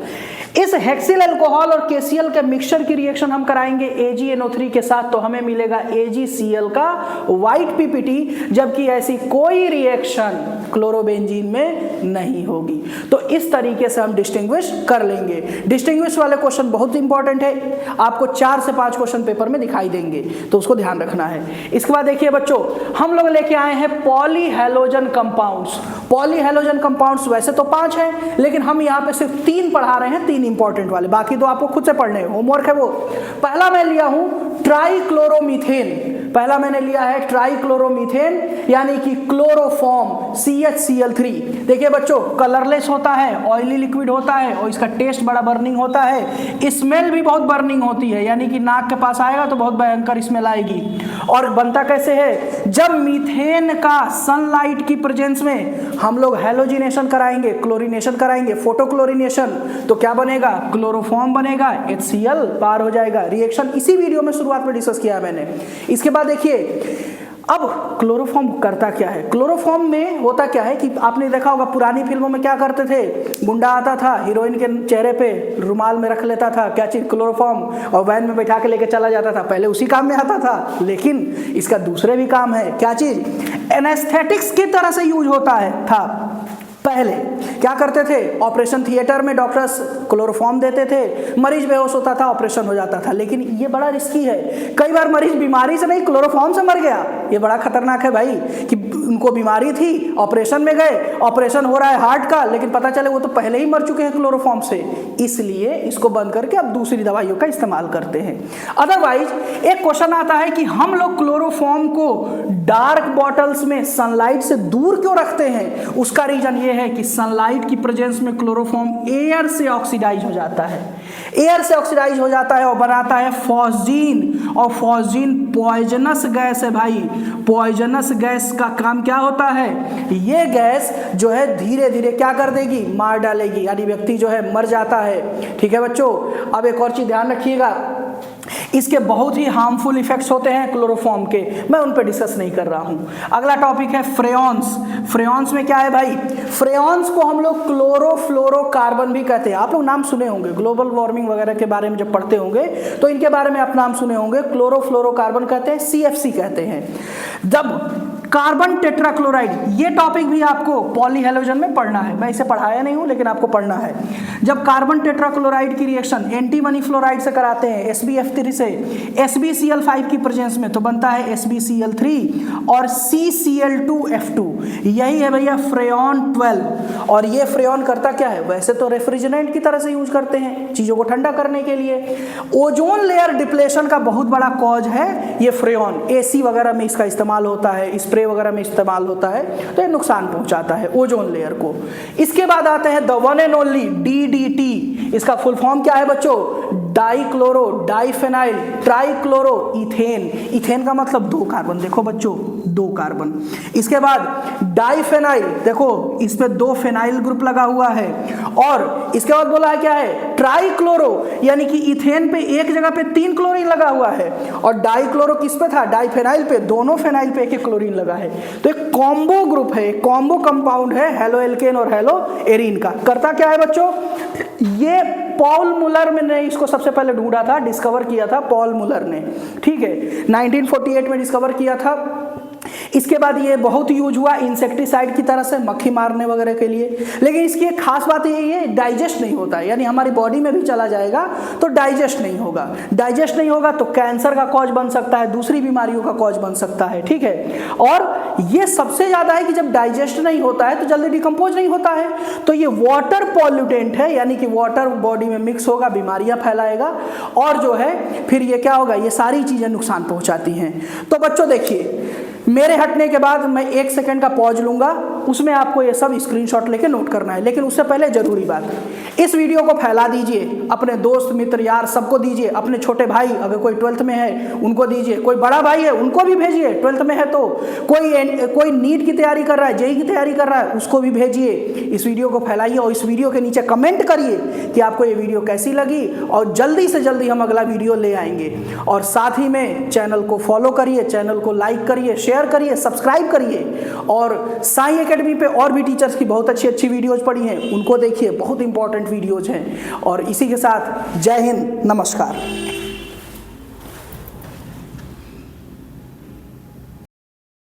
Speaker 1: इस हेक्सिल अल्कोहल और KCl के मिक्सचर की रिएक्शन हम कराएंगे AgNO3 के साथ, तो हमें मिलेगा AgCl का व्हाइट PPT, जबकि ऐसी कोई रिएक्शन क्लोरोबेंजीन में नहीं होगी। तो इस तरीके से हम डिस्टिंग्विश कर लेंगे। डिस्टिंग्विश वाले क्वेश्चन बहुत इंपॉर्टेंट है, आपको 4 से 5 क्वेश्चन पेपर में दिखाई देंगे, तो उसको ध्यान रखना है। इसके बाद देखिए बच्चों, हम लोग लेके आए हैं पॉलीहेलोजन कंपाउंड्स। पॉलीहेलोजन कंपाउंड्स वैसे तो 5 हैं, लेकिन हम यहाँ पे सिर्फ 3 पढ़ा रहे हैं, 3 इंपॉर्टेंट वाले, बाकी तो आपको खुद से पढ़ने हैं, होमवर्क है वो। पहला मैं लिया हूं ट्राइक्लोरोमीथेन। पहला मैंने लिया है ट्राइक्लोरोमीथेन यानी कि क्लोरोफॉर्म CHCl3। देखिए बच्चों, कलरलेस होता है, ऑयली लिक्विड होता है और इसका टेस्ट बड़ा बर्निंग होता है, स्मेल भी बहुत बर्निंग होती है, यानी कि नाक के पास आएगा तो बहुत भयंकर स्मेल आएगी। और बनता कैसे है? जब मीथेन का सनलाइट की प्रेजेंस में हम लोग हैलोजिनेशन कराएंगे, क्लोरीनेशन कराएंगे, फोटोक्लोरीनेशन, तो क्या बनेगा? क्लोरोफॉर्म बनेगा, HCl पार हो जाएगा। रिएक्शन इसी वीडियो में शुरुआत में डिस्कस किया है मैंने। इसके बाद देखिए, अब क्लोरोफॉर्म करता क्या है? क्लोरोफॉर्म में होता क्या है कि आपने देखा होगा पुरानी फिल्मों में क्या करते थे, गुंडा आता था, हीरोइन के चेहरे पे रुमाल में रख लेता था क्या चीज? क्लोरोफॉर्म, और वैन में बैठा के लेके चला जाता था। पहले उसी काम में आता था, लेकिन इसका दूसरे भी काम है। क्या चीज? एनेस्थेटिक्स की तरह से यूज होता है था। पहले क्या करते थे? ऑपरेशन थिएटर में डॉक्टर्स क्लोरोफॉर्म देते थे, मरीज बेहोश होता था, ऑपरेशन हो जाता था। लेकिन ये बड़ा रिस्की है, कई बार मरीज बीमारी से नहीं क्लोरोफॉर्म से मर गया। ये बड़ा खतरनाक है भाई, कि उनको बीमारी थी, ऑपरेशन में गए, ऑपरेशन हो रहा है हार्ट का, लेकिन पता चले वो तो पहले ही मर चुके हैं क्लोरोफॉर्म से। इसलिए इसको बंद करके अब दूसरी दवाइयों का इस्तेमाल करते हैं। अदरवाइज एक क्वेश्चन आता है कि हम लोग क्लोरोफॉर्म को डार्क बॉटल्स में सनलाइट से दूर क्यों रखते हैं? उसका रीजन ये है कि सनलाइट की प्रेजेंस में क्लोरोफॉर्म एयर से ऑक्सीडाइज हो जाता है, एयर से ऑक्सीडाइज हो जाता है और बनाता है फॉस्जीन। और फॉस्जीन पॉइजनस गैस है भाई। पॉइजनस गैस का काम क्या होता है? ये गैस जो है धीरे धीरे क्या कर देगी? मार डालेगी, यानी व्यक्ति जो है मर जाता है। ठीक है बच्चों, अब एक और चीज ध्यान रखिएगा, इसके बहुत ही हार्मफुल इफेक्ट्स होते हैं क्लोरोफॉर्म के, मैं उन पर डिस्कस नहीं कर रहा हूं। अगला टॉपिक है फ्रेयॉन्स। फ्रेयॉन्स में क्या है भाई? फ्रेयॉन्स को हम लोग क्लोरोफ्लोरोकार्बन भी कहते हैं। आप लोग नाम सुने होंगे, ग्लोबल वार्मिंग वगैरह के बारे में जब पढ़ते होंगे तो इनके बारे में आप नाम सुने होंगे। क्लोरोफ्लोरोकार्बन कहते हैं, CFC कहते हैं। जब कार्बन टेट्राक्लोराइड, ये टॉपिक भी आपको पॉलीहेलोजन में पढ़ना है, मैं इसे पढ़ाया नहीं हूं लेकिन आपको पढ़ना है। जब कार्बन टेट्राक्लोराइड की रिएक्शन एंटीमनी फ्लोराइड से कराते हैं, SbF3 से SbCl5 की प्रेजेंस में, तो बनता है SbCl3 और CCl2F2। यही है भैया फ्रेयॉन 12। और ये फ्रेयॉन करता क्या है? वैसे तो रेफ्रिजरेंट की तरह से यूज करते हैं चीजों को ठंडा करने के लिए। ओजोन लेयर डिप्लेशन का बहुत बड़ा कॉज है ये फ्रेयॉन। AC वगैरह में इसका इस्तेमाल होता है, स्प्रे वगैरह में इस्तेमाल होता है, तो ये नुकसान पहुंचाता है ओजोन लेयर को। इसके बाद आते हैं the one and only DDT। इसका फुल फॉर्म क्या है बच्चों? Dichloro diphenyl trichloro ethane. Ethane का मतलब 2 कार्बन, देखो बच्चों 2 कार्बन। इसके बाद डाइफेनाइल, देखो इसमें 2 फेनाइल ग्रुप लगा हुआ है। और इसके बाद बोला है क्या है? ट्राइक्लोरो, यानी कि इथेन पे एक जगह पे 3 क्लोरीन लगा हुआ है, और डाइक्लोरो किस पे था? डाइफेनाइल पे। दोनों फेनाइल पे एक क्लोरीन लगा है, तो एक कॉम्बो ग्रुप है, कॉम्बो कंपाउंड है हेलो एल्केन और हेलो एरीन का। करता क्या है बच्चों? ये पॉल मुलर ने इसको सबसे पहले ढूंढा था, डिस्कवर किया था पॉल मुलर ने। ठीक है, 1948 में डिस्कवर किया था। इसके बाद ये बहुत यूज हुआ इंसेक्टिसाइड की तरह से, मक्खी मारने वगैरह के लिए। लेकिन इसकी एक खास बात ये डाइजेस्ट नहीं होता है, यानी हमारी बॉडी में भी चला जाएगा तो डाइजेस्ट नहीं होगा। डाइजेस्ट नहीं होगा तो कैंसर का कॉज बन सकता है, दूसरी बीमारियों का कॉज बन सकता है। ठीक है, और ये सबसे ज्यादा है कि जब डाइजेस्ट नहीं होता है तो जल्दी डिकम्पोज नहीं होता है, तो ये वाटर पॉल्यूटेंट है, यानी कि वाटर बॉडी में मिक्स होगा, बीमारियां फैलाएगा, और जो है फिर ये क्या होगा? ये सारी चीजें नुकसान पहुंचाती हैं। तो बच्चों देखिए, मेरे हटने के बाद मैं 1 सेकंड का पॉज लूंगा, उसमें आपको ये सब स्क्रीनशॉट लेके नोट करना है। लेकिन उससे पहले जरूरी बात, इस वीडियो को फैला दीजिए, अपने दोस्त मित्र यार सबको दीजिए, अपने छोटे भाई अगर कोई 12th में है उनको दीजिए, कोई बड़ा भाई है उनको भी भेजिए 12th में है तो, कोई नीट की तैयारी कर रहा है, जेई की तैयारी कर रहा है, उसको भी भेजिए। इस वीडियो को फैलाइए और इस वीडियो के नीचे कमेंट करिए कि आपको ये वीडियो कैसी लगी, और जल्दी से जल्दी हम अगला वीडियो ले आएंगे। और साथ ही में चैनल को फॉलो करिए, चैनल को लाइक करिए, शेयर करिए, सब्सक्राइब करिए। और साई एकेडमी पे और भी टीचर्स की बहुत अच्छी अच्छी वीडियोज पड़ी हैं, उनको देखिए, बहुत इंपॉर्टेंट वीडियोज हैं। और इसी के साथ जय हिंद, नमस्कार।